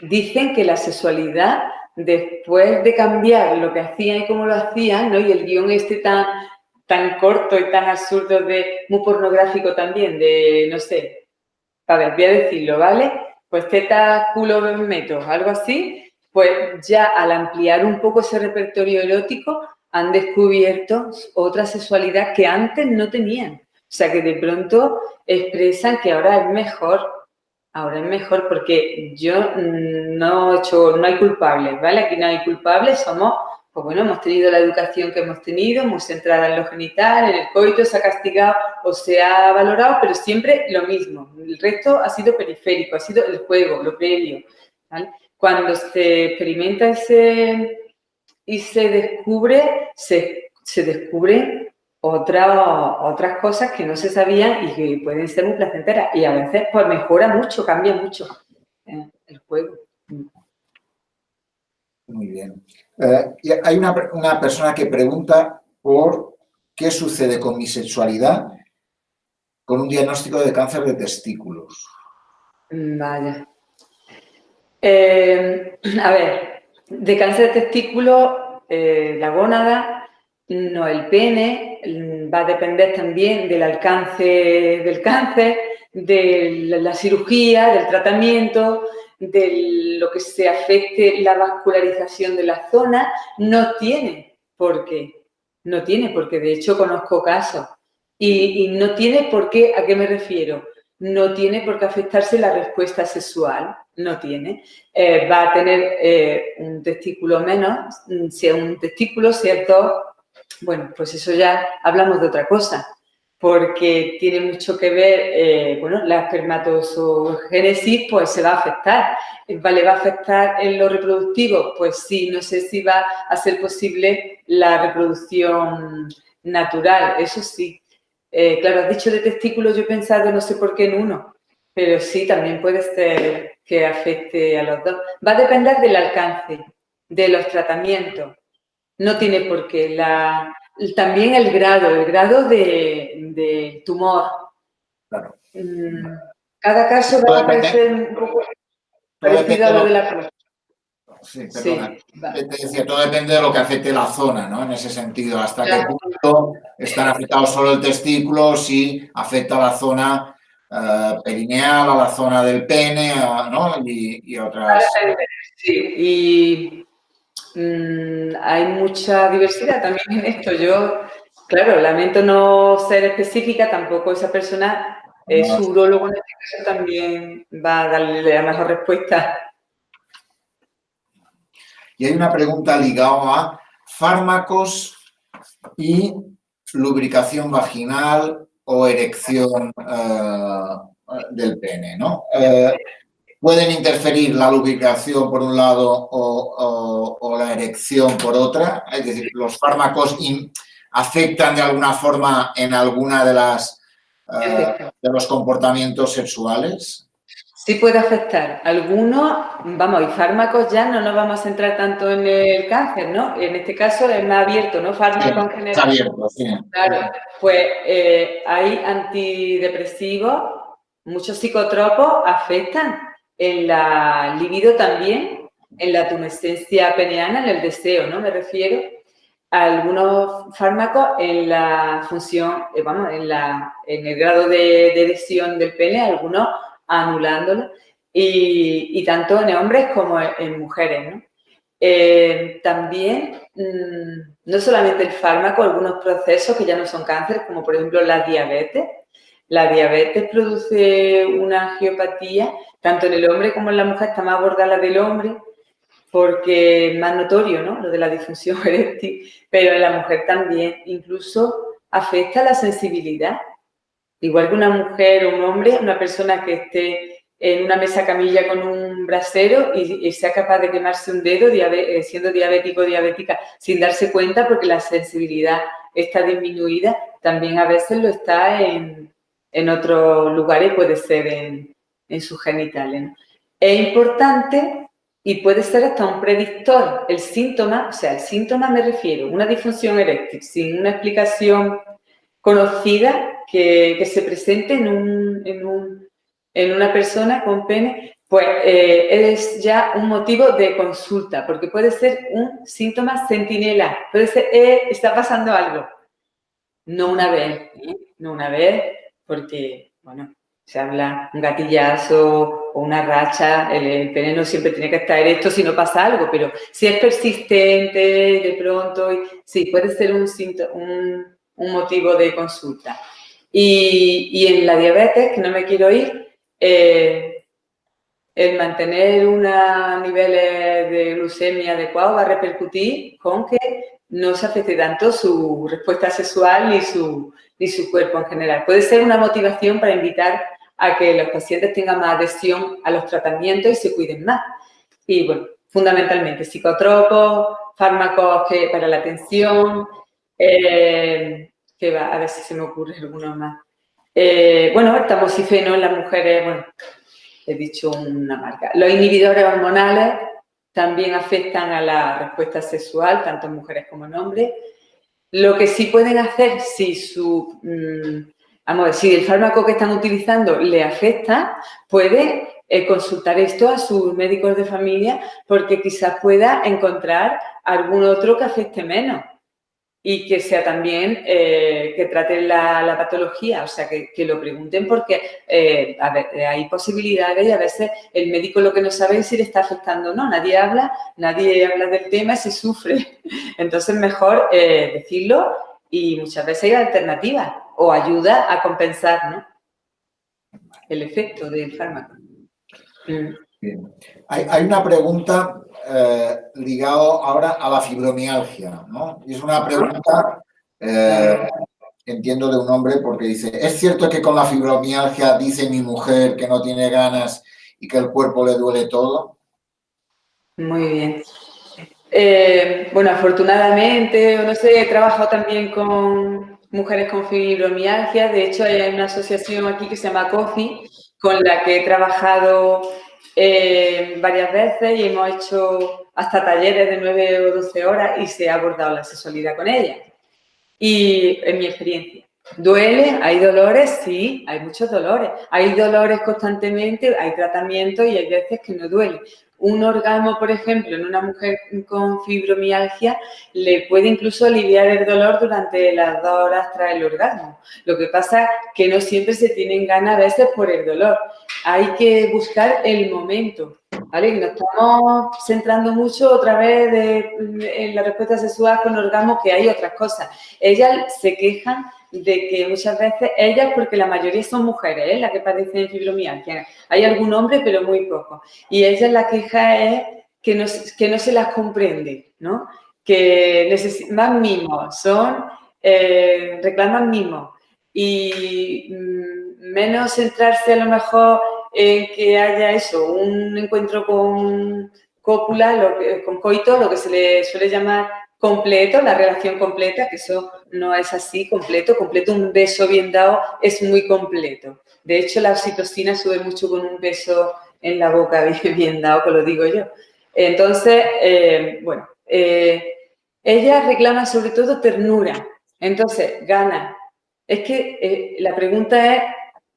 dicen que la sexualidad, después de cambiar lo que hacían y cómo lo hacían, ¿no?, y el guión tan corto y tan absurdo, muy pornográfico también, de, no sé, a ver, voy a decirlo, ¿vale? Pues teta, culo, meto, algo así, pues ya al ampliar un poco ese repertorio erótico han descubierto otra sexualidad que antes no tenían. O sea, que de pronto expresan que ahora es mejor. Ahora es mejor porque no hay culpables, ¿vale? Aquí no hay culpables, somos, pues bueno, hemos tenido la educación que hemos tenido, muy centrada en lo genital, en el coito, se ha castigado o se ha valorado, pero siempre lo mismo. El resto ha sido periférico, ha sido el juego, lo previo, ¿vale? Cuando se experimenta y se descubre, se descubren otras cosas que no se sabían y que pueden ser muy placenteras. Y a veces pues mejora mucho, cambia mucho el juego. Muy bien. Y hay una persona que pregunta por qué sucede con mi sexualidad con un diagnóstico de cáncer de testículos. Vaya. A ver, de cáncer de testículo, la gónada, no el pene, va a depender también del alcance del cáncer, de la cirugía, del tratamiento, de lo que se afecte la vascularización de la zona. No tiene por qué, de hecho conozco casos. Y no tiene por qué, ¿a qué me refiero? No tiene por qué afectarse la respuesta sexual, no tiene. Va a tener un testículo menos, sea un testículo, sea dos, bueno, pues eso ya hablamos de otra cosa, porque tiene mucho que ver, bueno, la espermatogénesis pues se va a afectar. ¿Le va a afectar en lo reproductivo? Pues sí, no sé si va a ser posible la reproducción natural, eso sí. Claro, has dicho de testículos, yo he pensado no sé por qué en uno, pero sí, también puede ser que afecte a los dos. Va a depender del alcance, de los tratamientos. No tiene por qué. También el grado de tumor. Claro. Cada caso va a parecer un poco parecido a lo de la próstata. Sí, perdona. Te decía, todo depende de lo que afecte la zona, ¿no? En ese sentido, hasta qué punto están afectados solo el testículo, si afecta a la zona perineal, a la zona del pene, ¿no? Y otras. Sí, y hay mucha diversidad también en esto. Yo, claro, lamento no ser específica, tampoco esa persona, su urólogo en este caso también va a darle la mejor respuesta. Y hay una pregunta ligada a fármacos y lubricación vaginal o erección del pene, ¿no? ¿Pueden interferir la lubricación por un lado o la erección por otra? Es decir, ¿los fármacos afectan de alguna forma en alguna de los comportamientos sexuales? Sí puede afectar. Algunos, vamos, y fármacos ya no nos vamos a centrar tanto en el cáncer, ¿no? En este caso es más abierto, ¿no? Fármacos en general. Está abierto, sí. Claro, pues hay antidepresivos, muchos psicotropos afectan en la libido también, en la tumescencia peneana, en el deseo, ¿no? Me refiero a algunos fármacos en la función, vamos, en el grado de erección del pene, algunos anulándolo, y tanto en hombres como en mujeres, ¿no? También, no solamente el fármaco, algunos procesos que ya no son cáncer, como por ejemplo la diabetes. La diabetes produce una angiopatía, tanto en el hombre como en la mujer, está más abordada la del hombre, porque es más notorio, ¿no? Lo de la disfunción eréctil, pero en la mujer también, incluso afecta la sensibilidad. Igual que una mujer o un hombre, una persona que esté en una mesa camilla con un brasero y sea capaz de quemarse un dedo siendo diabético o diabética sin darse cuenta porque la sensibilidad está disminuida, también a veces lo está en otros lugares, puede ser en sus genitales, ¿no? Es importante y puede ser hasta un predictor. El síntoma, o sea, el síntoma me refiero, una disfunción eréctil sin una explicación conocida que se presente en una persona con pene, pues es ya un motivo de consulta, porque puede ser un síntoma centinela, puede ser, está pasando algo. No una vez, no una vez, porque, bueno, se habla un gatillazo o una racha, el pene no siempre tiene que estar erecto si no pasa algo, pero si es persistente, de pronto, sí, puede ser un motivo de consulta. Y en la diabetes, que no me quiero ir, el mantener unos niveles de glucemia adecuados va a repercutir con que no se afecte tanto su respuesta sexual ni su cuerpo en general. Puede ser una motivación para invitar a que los pacientes tengan más adhesión a los tratamientos y se cuiden más. Y bueno, fundamentalmente psicotropos, fármacos para la atención, que va, a ver si se me ocurre alguno más. Bueno, el tamoxifeno en las mujeres, bueno, he dicho una marca. Los inhibidores hormonales también afectan a la respuesta sexual, tanto en mujeres como en hombres. Lo que sí pueden hacer, si vamos a ver, si el fármaco que están utilizando le afecta, puede consultar esto a sus médicos de familia porque quizás pueda encontrar algún otro que afecte menos y que sea también, que trate la patología, o sea, que lo pregunten porque, a ver, hay posibilidades y a veces el médico lo que no sabe es si le está afectando o no. Nadie habla del tema y se sufre. Entonces, mejor decirlo y muchas veces hay alternativas o ayuda a compensar, ¿no?, el efecto del fármaco. Bien. Hay una pregunta ligado ahora a la fibromialgia, ¿no? Y es una pregunta, entiendo, de un hombre porque dice, ¿es cierto que con la fibromialgia dice mi mujer que no tiene ganas y que el cuerpo le duele todo? Muy bien. Bueno, afortunadamente, no sé, he trabajado también con mujeres con fibromialgia. De hecho, hay una asociación aquí que se llama COFI, con la que he trabajado varias veces y hemos hecho hasta talleres de 9 o 12 horas y se ha abordado la sexualidad con ella. Y en mi experiencia, ¿duele? ¿Hay dolores? Sí, hay muchos dolores. Hay dolores constantemente, hay tratamientos y hay veces que no duele. Un orgasmo, por ejemplo, en una mujer con fibromialgia le puede incluso aliviar el dolor durante las 2 horas tras el orgasmo. Lo que pasa es que no siempre se tienen ganas a veces por el dolor. Hay que buscar el momento, ¿vale? Nos estamos centrando mucho otra vez en la respuesta sexual con orgasmo, que hay otras cosas. Ellas se quejan de que muchas veces, ellas, porque la mayoría son mujeres, las que padecen fibromialgia. Hay algún hombre, pero muy poco. Y ellas, la queja es que no se las comprende, ¿no? Que necesitan más mimos, reclaman mimos. Y menos centrarse a lo mejor en que haya eso, un encuentro con cópula, con coito, lo que se le suele llamar completo, la relación completa, que eso no es así, completo, un beso bien dado es muy completo. De hecho, la oxitocina sube mucho con un beso en la boca bien dado, que lo digo yo. Entonces, bueno, ella reclama sobre todo ternura. Entonces, gana. Es que la pregunta es,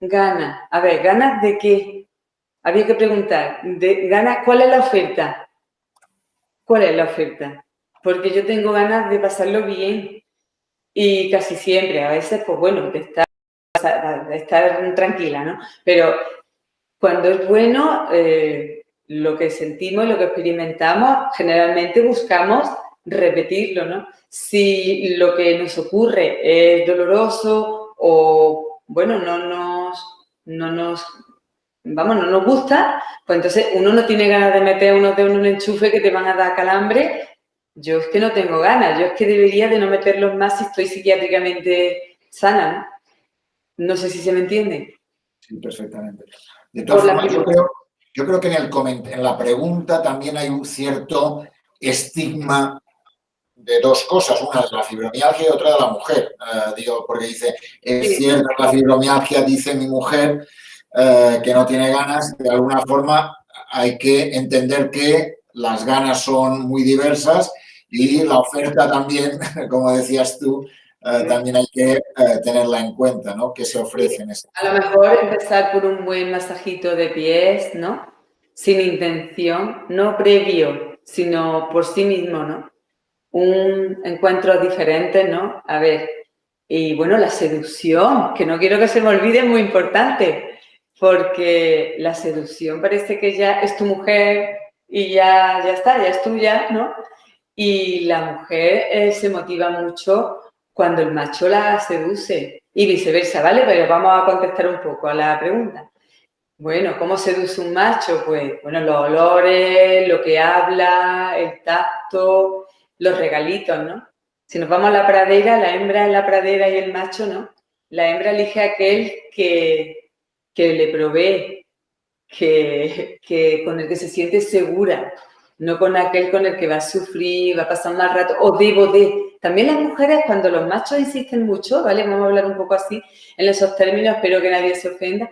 gana. A ver, ¿ganas de qué? Había que preguntar, ¿gana cuál es la oferta? ¿Cuál es la oferta? Porque yo tengo ganas de pasarlo bien y casi siempre, a veces, pues bueno, de estar tranquila, ¿no? Pero cuando es bueno, lo que sentimos, lo que experimentamos, generalmente buscamos repetirlo, ¿no? Si lo que nos ocurre es doloroso o, bueno, no nos gusta, pues entonces uno no tiene ganas de meter unos dedos en un enchufe que te van a dar calambre. Yo es que no tengo ganas, yo es que debería de no meterlos más si estoy psiquiátricamente sana, ¿no? No sé si se me entiende. Sí, perfectamente. De todas formas, yo creo que en la pregunta también hay un cierto estigma de dos cosas, una es la fibromialgia y otra de la mujer. Digo, porque dice, es cierto, la fibromialgia, dice mi mujer, que no tiene ganas. De alguna forma hay que entender que las ganas son muy diversas y la oferta también, como decías tú, también hay que tenerla en cuenta, ¿no? Que se ofrecen. A lo mejor empezar por un buen masajito de pies, ¿no? Sin intención, no previo, sino por sí mismo, ¿no? Un encuentro diferente, ¿no? A ver, y bueno, la seducción, que no quiero que se me olvide, es muy importante, porque la seducción parece que ya es tu mujer y ya está, ya es tuya, ¿no? Y la mujer se motiva mucho cuando el macho la seduce y viceversa, ¿vale? Pero vamos a contestar un poco a la pregunta. Bueno, ¿cómo seduce un macho? Pues, bueno, los olores, lo que habla, el tacto, los regalitos, ¿no? Si nos vamos a la pradera, la hembra en la pradera y el macho, ¿no? La hembra elige a aquel que le provee, con el que se siente segura, no con aquel con el que va a sufrir, va a pasar un mal rato, o debo de. También las mujeres, cuando los machos insisten mucho, ¿vale? Vamos a hablar un poco así, en esos términos, espero que nadie se ofenda,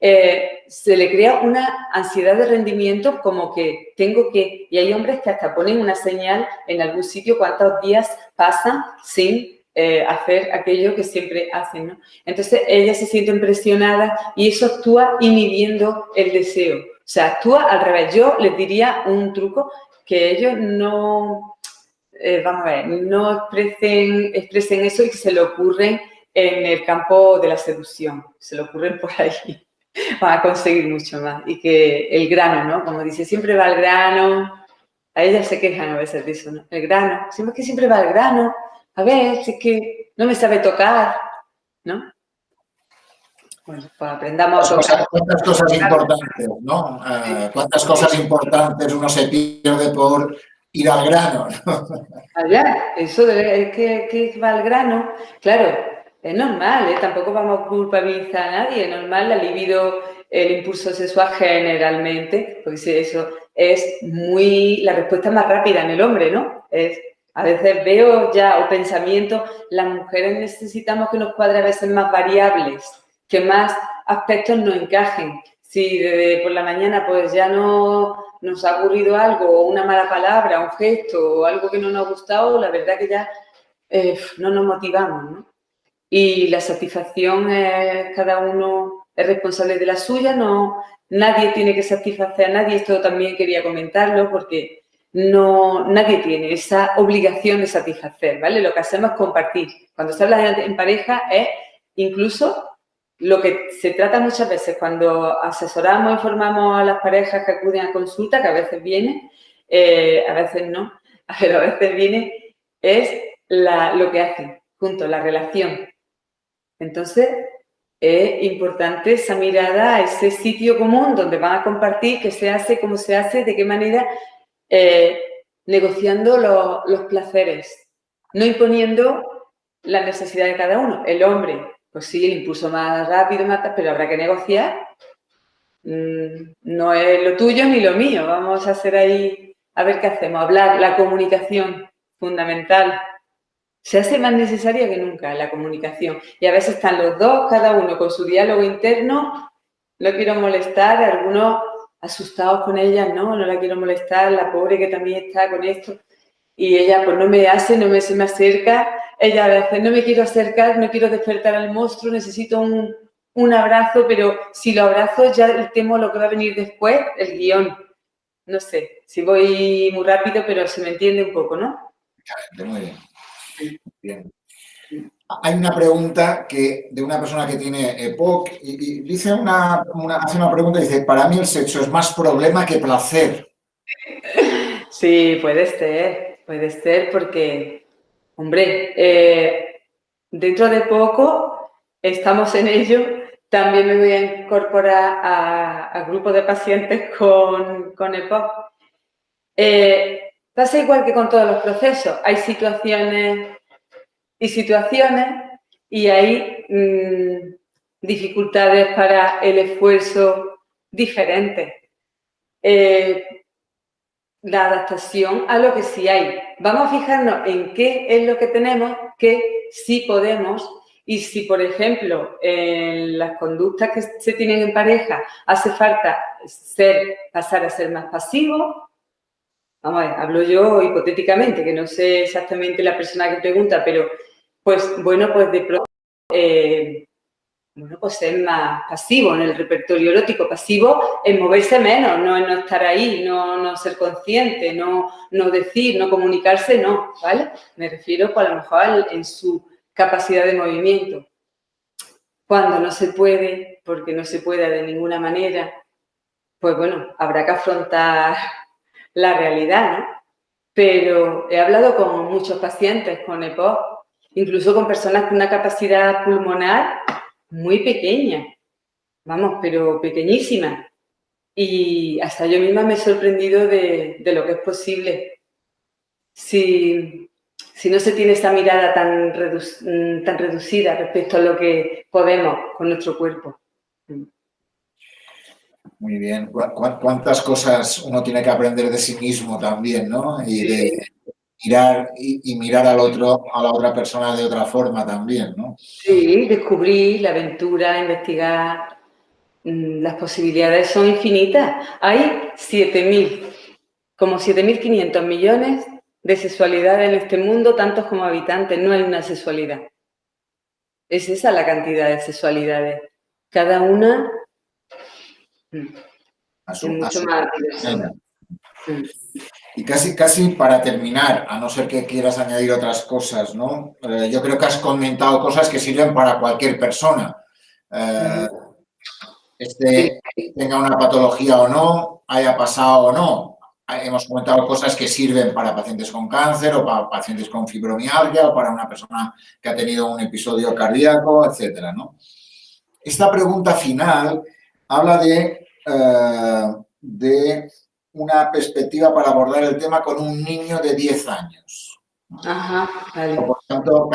se le crea una ansiedad de rendimiento como que tengo que, y hay hombres que hasta ponen una señal en algún sitio cuántos días pasan sin hacer aquello que siempre hacen, ¿no? Entonces, ellas se sienten presionadas y eso actúa inhibiendo el deseo. O sea, actúa al revés. Yo les diría un truco, que ellos no, vamos a ver, no expresen eso y que se le ocurren en el campo de la seducción. Se le ocurren por ahí. Van a conseguir mucho más. Y que el grano, ¿no? Como dice, siempre va al grano. A ellas se quejan a veces de eso, ¿no? El grano. Siempre que siempre va al grano. A ver, si es que no me sabe tocar, ¿no? Bueno, pues aprendamos a tocar. ¿Cuántas cosas importantes, ¿no? ¿Cuántas cosas importantes uno se pierde por ir al grano, ¿no? Allá, eso de que va al grano, claro, es normal, ¿eh? Tampoco vamos a culpabilizar a nadie, es normal la libido, el impulso sexual generalmente, porque si eso es la respuesta más rápida en el hombre, ¿no? A veces veo ya, o pensamiento, las mujeres necesitamos que nos cuadre a veces más variables, que más aspectos nos encajen. Si por la mañana pues ya no nos ha ocurrido algo, o una mala palabra, un gesto, o algo que no nos ha gustado, la verdad que ya no nos motivamos, ¿no? Y la satisfacción cada uno es responsable de la suya, no, nadie tiene que satisfacer a nadie, esto también quería comentarlo porque nadie tiene esa obligación de satisfacer, ¿vale? Lo que hacemos es compartir. Cuando se habla en pareja es incluso lo que se trata muchas veces cuando asesoramos, informamos a las parejas que acuden a consulta, que a veces vienen, a veces no, pero a veces vienen, es lo que hacen juntos, la relación. Entonces, es importante esa mirada a ese sitio común donde van a compartir qué se hace, cómo se hace, de qué manera, negociando los placeres, no imponiendo la necesidad de cada uno. El hombre, pues sí, el impulso más rápido, pero habrá que negociar. No es lo tuyo ni lo mío. Vamos a hacer ahí, a ver qué hacemos. Hablar, la comunicación, fundamental. Se hace más necesaria que nunca la comunicación. Y a veces están los dos, cada uno con su diálogo interno. No quiero molestar, algunos asustados con ella, no la quiero molestar, la pobre que también está con esto. Y ella pues no me hace, se me acerca. Ella a veces no me quiero acercar, no quiero despertar al monstruo, necesito un abrazo, pero si lo abrazo ya temo lo que va a venir después, el guión. No sé, si voy muy rápido, pero se me entiende un poco, ¿no? Muy bien. Bien. Hay una pregunta de una persona que tiene EPOC y dice hace una pregunta y dice, para mí el sexo es más problema que placer. Sí, puede ser porque, hombre, dentro de poco estamos en ello. También me voy a incorporar a grupos de pacientes con EPOC. Pasa igual que con todos los procesos. Hay situaciones y hay dificultades para el esfuerzo diferentes. La adaptación a lo que sí hay. Vamos a fijarnos en qué es lo que tenemos, que sí podemos, y si, por ejemplo, en las conductas que se tienen en pareja hace falta pasar a ser más pasivo. Vamos a ver, hablo yo hipotéticamente, que no sé exactamente la persona que pregunta, pero pues bueno, pues de pronto pues ser más pasivo en el repertorio erótico, pasivo en moverse menos, no en no estar ahí, no ser consciente, no decir, no comunicarse, no, ¿vale? Me refiero pues, a lo mejor en su capacidad de movimiento. Cuando no se puede, porque no se puede de ninguna manera, pues bueno, habrá que afrontar la realidad, ¿no? Pero he hablado con muchos pacientes con EPOC, incluso con personas con una capacidad pulmonar muy pequeña, vamos, pero pequeñísima. Y hasta yo misma me he sorprendido de lo que es posible. Si no se tiene esa mirada tan reducida respecto a lo que podemos con nuestro cuerpo. Muy bien. ¿Cuántas cosas uno tiene que aprender de sí mismo también, ¿no? Y de mirar a la otra persona de otra forma también, ¿no? Sí, descubrir la aventura, investigar. Las posibilidades son infinitas. Hay 7.500 millones de sexualidad en este mundo, tantos como habitantes, no hay una sexualidad. Es esa la cantidad de sexualidades. Cada una es mucho más diversa. Y casi para terminar, a no ser que quieras añadir otras cosas, ¿no? Yo creo que has comentado cosas que sirven para cualquier persona. Tenga una patología o no, haya pasado o no. Hemos comentado cosas que sirven para pacientes con cáncer o para pacientes con fibromialgia o para una persona que ha tenido un episodio cardíaco, etcétera, ¿no? Esta pregunta final habla de una perspectiva para abordar el tema con un niño de 10 años. Ajá, vale. Por tanto,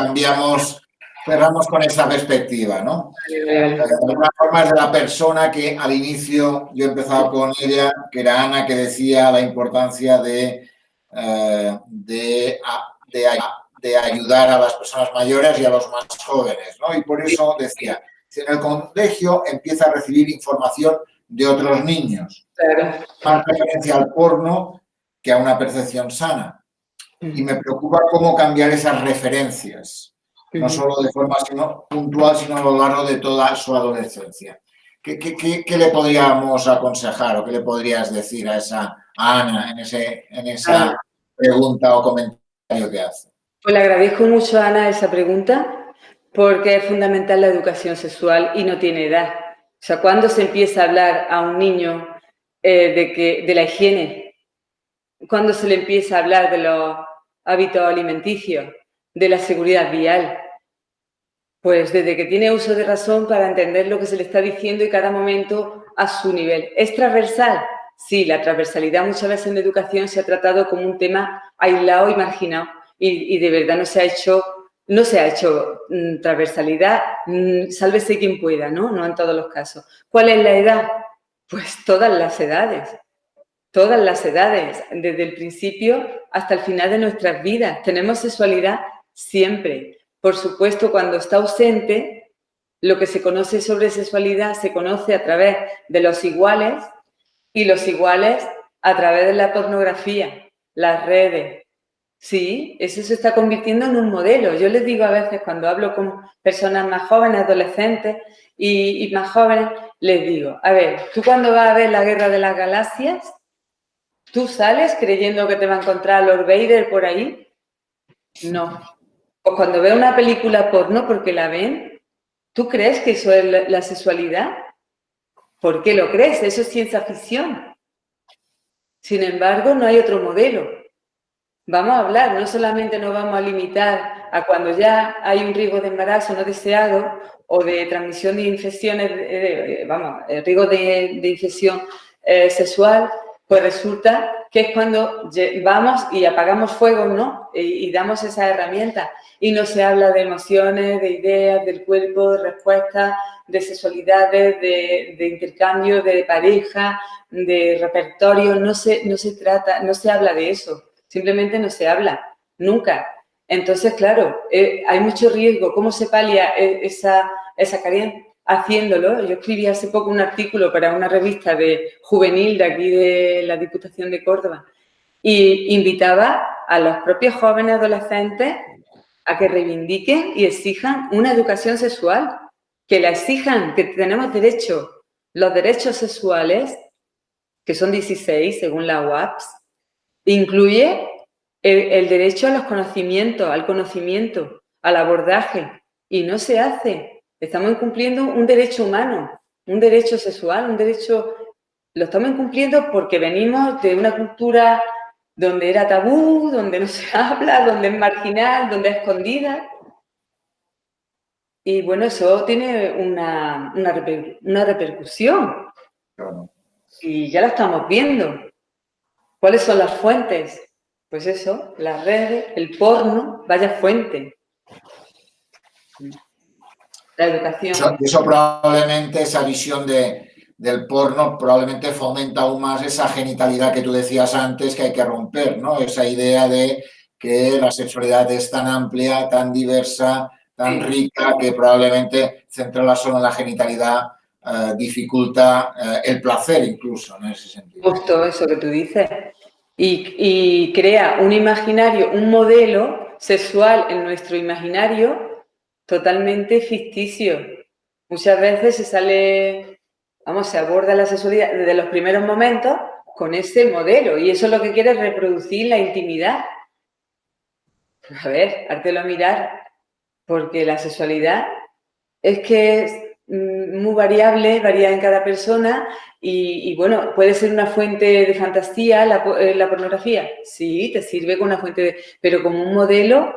cerramos con esa perspectiva, ¿no? Vale. De alguna forma es de la persona que al inicio yo he empezado con ella, que era Ana, que decía la importancia de ayudar a las personas mayores y a los más jóvenes, ¿no? Y por eso decía, si en el colegio empieza a recibir información de otros niños, claro, más referencia al porno que a una percepción sana. Y me preocupa cómo cambiar esas referencias, no solo de forma puntual, sino a lo largo de toda su adolescencia. ¿Qué le podríamos aconsejar o qué le podrías decir a Ana en esa pregunta o comentario que hace? Pues le agradezco mucho a Ana esa pregunta porque es fundamental la educación sexual y no tiene edad. O sea, ¿cuándo se empieza a hablar a un niño de la higiene? ¿Cuándo se le empieza a hablar de los hábitos alimenticios, de la seguridad vial? Pues desde que tiene uso de razón para entender lo que se le está diciendo y cada momento a su nivel. ¿Es transversal? Sí, la transversalidad muchas veces en la educación se ha tratado como un tema aislado y marginado y de verdad no se ha hecho transversalidad, sálvese quien pueda, ¿no? No en todos los casos. ¿Cuál es la edad? Pues todas las edades. Todas las edades, desde el principio hasta el final de nuestras vidas. Tenemos sexualidad siempre. Por supuesto, cuando está ausente, lo que se conoce sobre sexualidad se conoce a través de los iguales y los iguales a través de la pornografía, las redes. Sí, eso se está convirtiendo en un modelo. Yo les digo a veces cuando hablo con personas más jóvenes, adolescentes y más jóvenes, les digo, a ver, tú cuando vas a ver la Guerra de las Galaxias, ¿tú sales creyendo que te va a encontrar Lord Vader por ahí? No. O cuando veo una película porno porque la ven, ¿tú crees que eso es la sexualidad? ¿Por qué lo crees? Eso es ciencia ficción. Sin embargo, no hay otro modelo. Vamos a hablar, no solamente nos vamos a limitar a cuando ya hay un riesgo de embarazo no deseado o de transmisión de infecciones, riesgo de infección sexual, pues resulta que es cuando vamos y apagamos fuego, ¿no? Y damos esas herramientas. Y no se habla de emociones, de ideas, del cuerpo, de respuestas, de sexualidades, de intercambio, de pareja, de repertorio. No se habla de eso. Simplemente no se habla. Nunca. Entonces, claro, hay mucho riesgo. ¿Cómo se palia esa carencia? Haciéndolo. Yo escribí hace poco un artículo para una revista juvenil de aquí de la Diputación de Córdoba y invitaba a los propios jóvenes adolescentes a que reivindiquen y exijan una educación sexual, que la exijan, que tenemos derecho. Los derechos sexuales, que son 16 según la UAPS, incluye el derecho a los conocimientos, al conocimiento, al abordaje, y no se hace. Estamos incumpliendo un derecho humano, un derecho sexual, lo estamos incumpliendo porque venimos de una cultura donde era tabú, donde no se habla, donde es marginal, donde es escondida. Y bueno, eso tiene una repercusión. Claro. Y ya la estamos viendo. ¿Cuáles son las fuentes? Pues eso, las redes, el porno, vaya fuente. La educación. Eso probablemente, esa visión del porno probablemente fomenta aún más esa genitalidad que tú decías antes que hay que romper, ¿no? Esa idea de que la sexualidad es tan amplia, tan diversa, tan rica, que probablemente centrarla solo en la genitalidad dificulta el placer incluso, en ese sentido. Justo eso que tú dices. y crea un imaginario, un modelo sexual en nuestro imaginario totalmente ficticio. Muchas veces se aborda la sexualidad desde los primeros momentos con ese modelo y eso es lo que quiere, reproducir la intimidad. A ver, hártelo a mirar, porque la sexualidad es que es muy variable, varía en cada persona y, bueno, puede ser una fuente de fantasía la pornografía. Sí, te sirve como una fuente, pero como un modelo,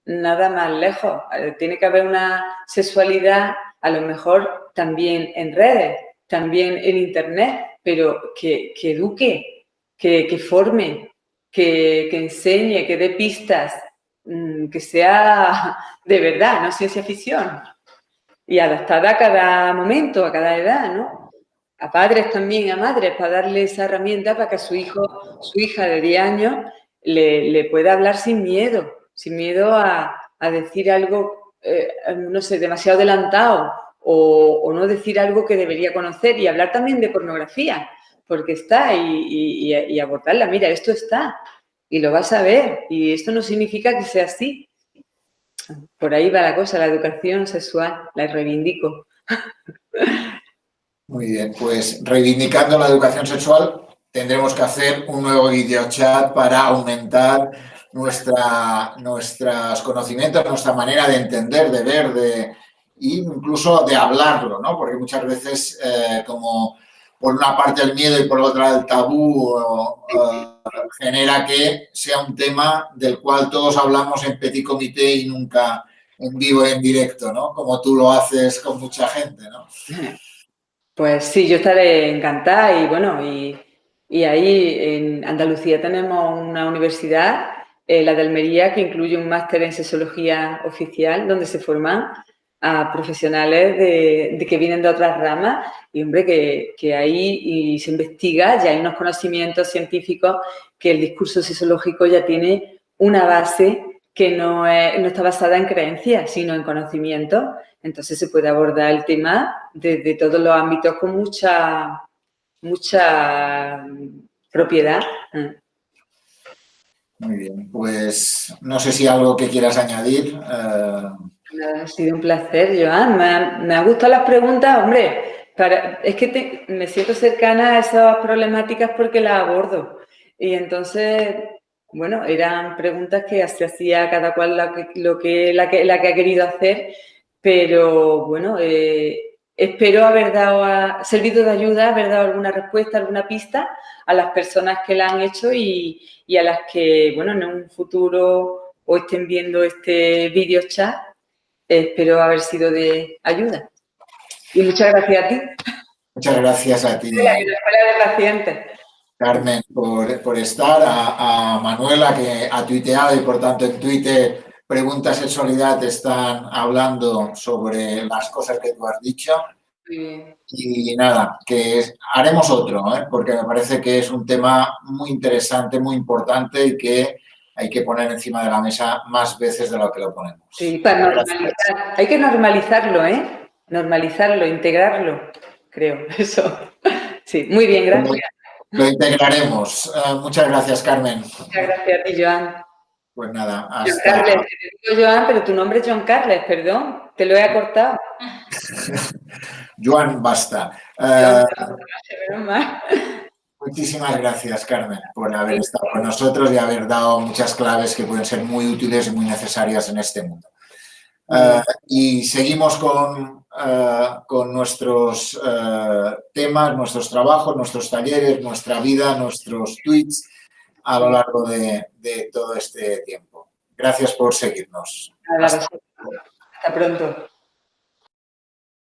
nada más lejos. Tiene que haber una sexualidad, a lo mejor también en redes, también en internet, pero que eduque, que forme, que enseñe, que dé pistas, que sea de verdad, no ciencia ficción. Y adaptada a cada momento, a cada edad, ¿no? A padres también, a madres, para darle esa herramienta para que a su hijo, su hija de 10 años le pueda hablar sin miedo a decir algo, no sé, demasiado adelantado o no decir algo que debería conocer y hablar también de pornografía, porque está y abordarla, mira, esto está y lo vas a ver y esto no significa que sea así. Por ahí va la cosa, la educación sexual, la reivindico. Muy bien, pues reivindicando la educación sexual, tendremos que hacer un nuevo videochat para aumentar nuestros conocimientos, nuestra manera de entender, de ver, e incluso de hablarlo, ¿no? Porque muchas veces, como por una parte el miedo y por otra el tabú, genera que sea un tema del cual todos hablamos en petit comité y nunca en vivo y en directo, ¿no? Como tú lo haces con mucha gente, ¿no? Pues sí, yo estaré encantada y bueno, y ahí en Andalucía tenemos una universidad, la de Almería, que incluye un máster en sexología oficial, donde se forman a profesionales de que vienen de otras ramas y, hombre, que ahí y se investiga, ya hay unos conocimientos científicos que el discurso sexológico ya tiene una base que no está basada en creencias, sino en conocimiento. Entonces se puede abordar el tema desde todos los ámbitos con mucha propiedad. Muy bien, pues no sé si algo que quieras añadir. Ha sido un placer, Joan. Me han gustado las preguntas, hombre. Es que me siento cercana a esas problemáticas porque las abordo. Y entonces, bueno, eran preguntas que se hacía cada cual la que ha querido hacer, pero bueno, espero haber servido de ayuda, haber dado alguna respuesta, alguna pista a las personas que la han hecho y a las que, bueno, en un futuro o estén viendo este video chat. Espero haber sido de ayuda. Y muchas gracias a ti. Muchas gracias a ti, De la Escuela de Pacientes. Carmen, por estar, a Manuela, que ha tuiteado y por tanto en Twitter Preguntas Sexualidad están hablando sobre las cosas que tú has dicho. Y nada, que haremos otro, porque me parece que es un tema muy interesante, muy importante y que hay que poner encima de la mesa más veces de lo que lo ponemos. Sí, para normalizar. Hay que normalizarlo, normalizarlo, integrarlo, creo, eso. Sí, muy bien, gracias. Lo integraremos. Muchas gracias, Carmen. Muchas gracias a ti, Joan. Pues nada, hasta... John Carles, te digo Joan, pero tu nombre es John Carles, perdón, te lo he acortado. Joan, basta. Muchísimas gracias, Carmen, por haber estado con nosotros y haber dado muchas claves que pueden ser muy útiles y muy necesarias en este mundo. Y seguimos con nuestros temas, nuestros trabajos, nuestros talleres, nuestra vida, nuestros tweets a lo largo de todo este tiempo. Gracias por seguirnos. Hasta pronto.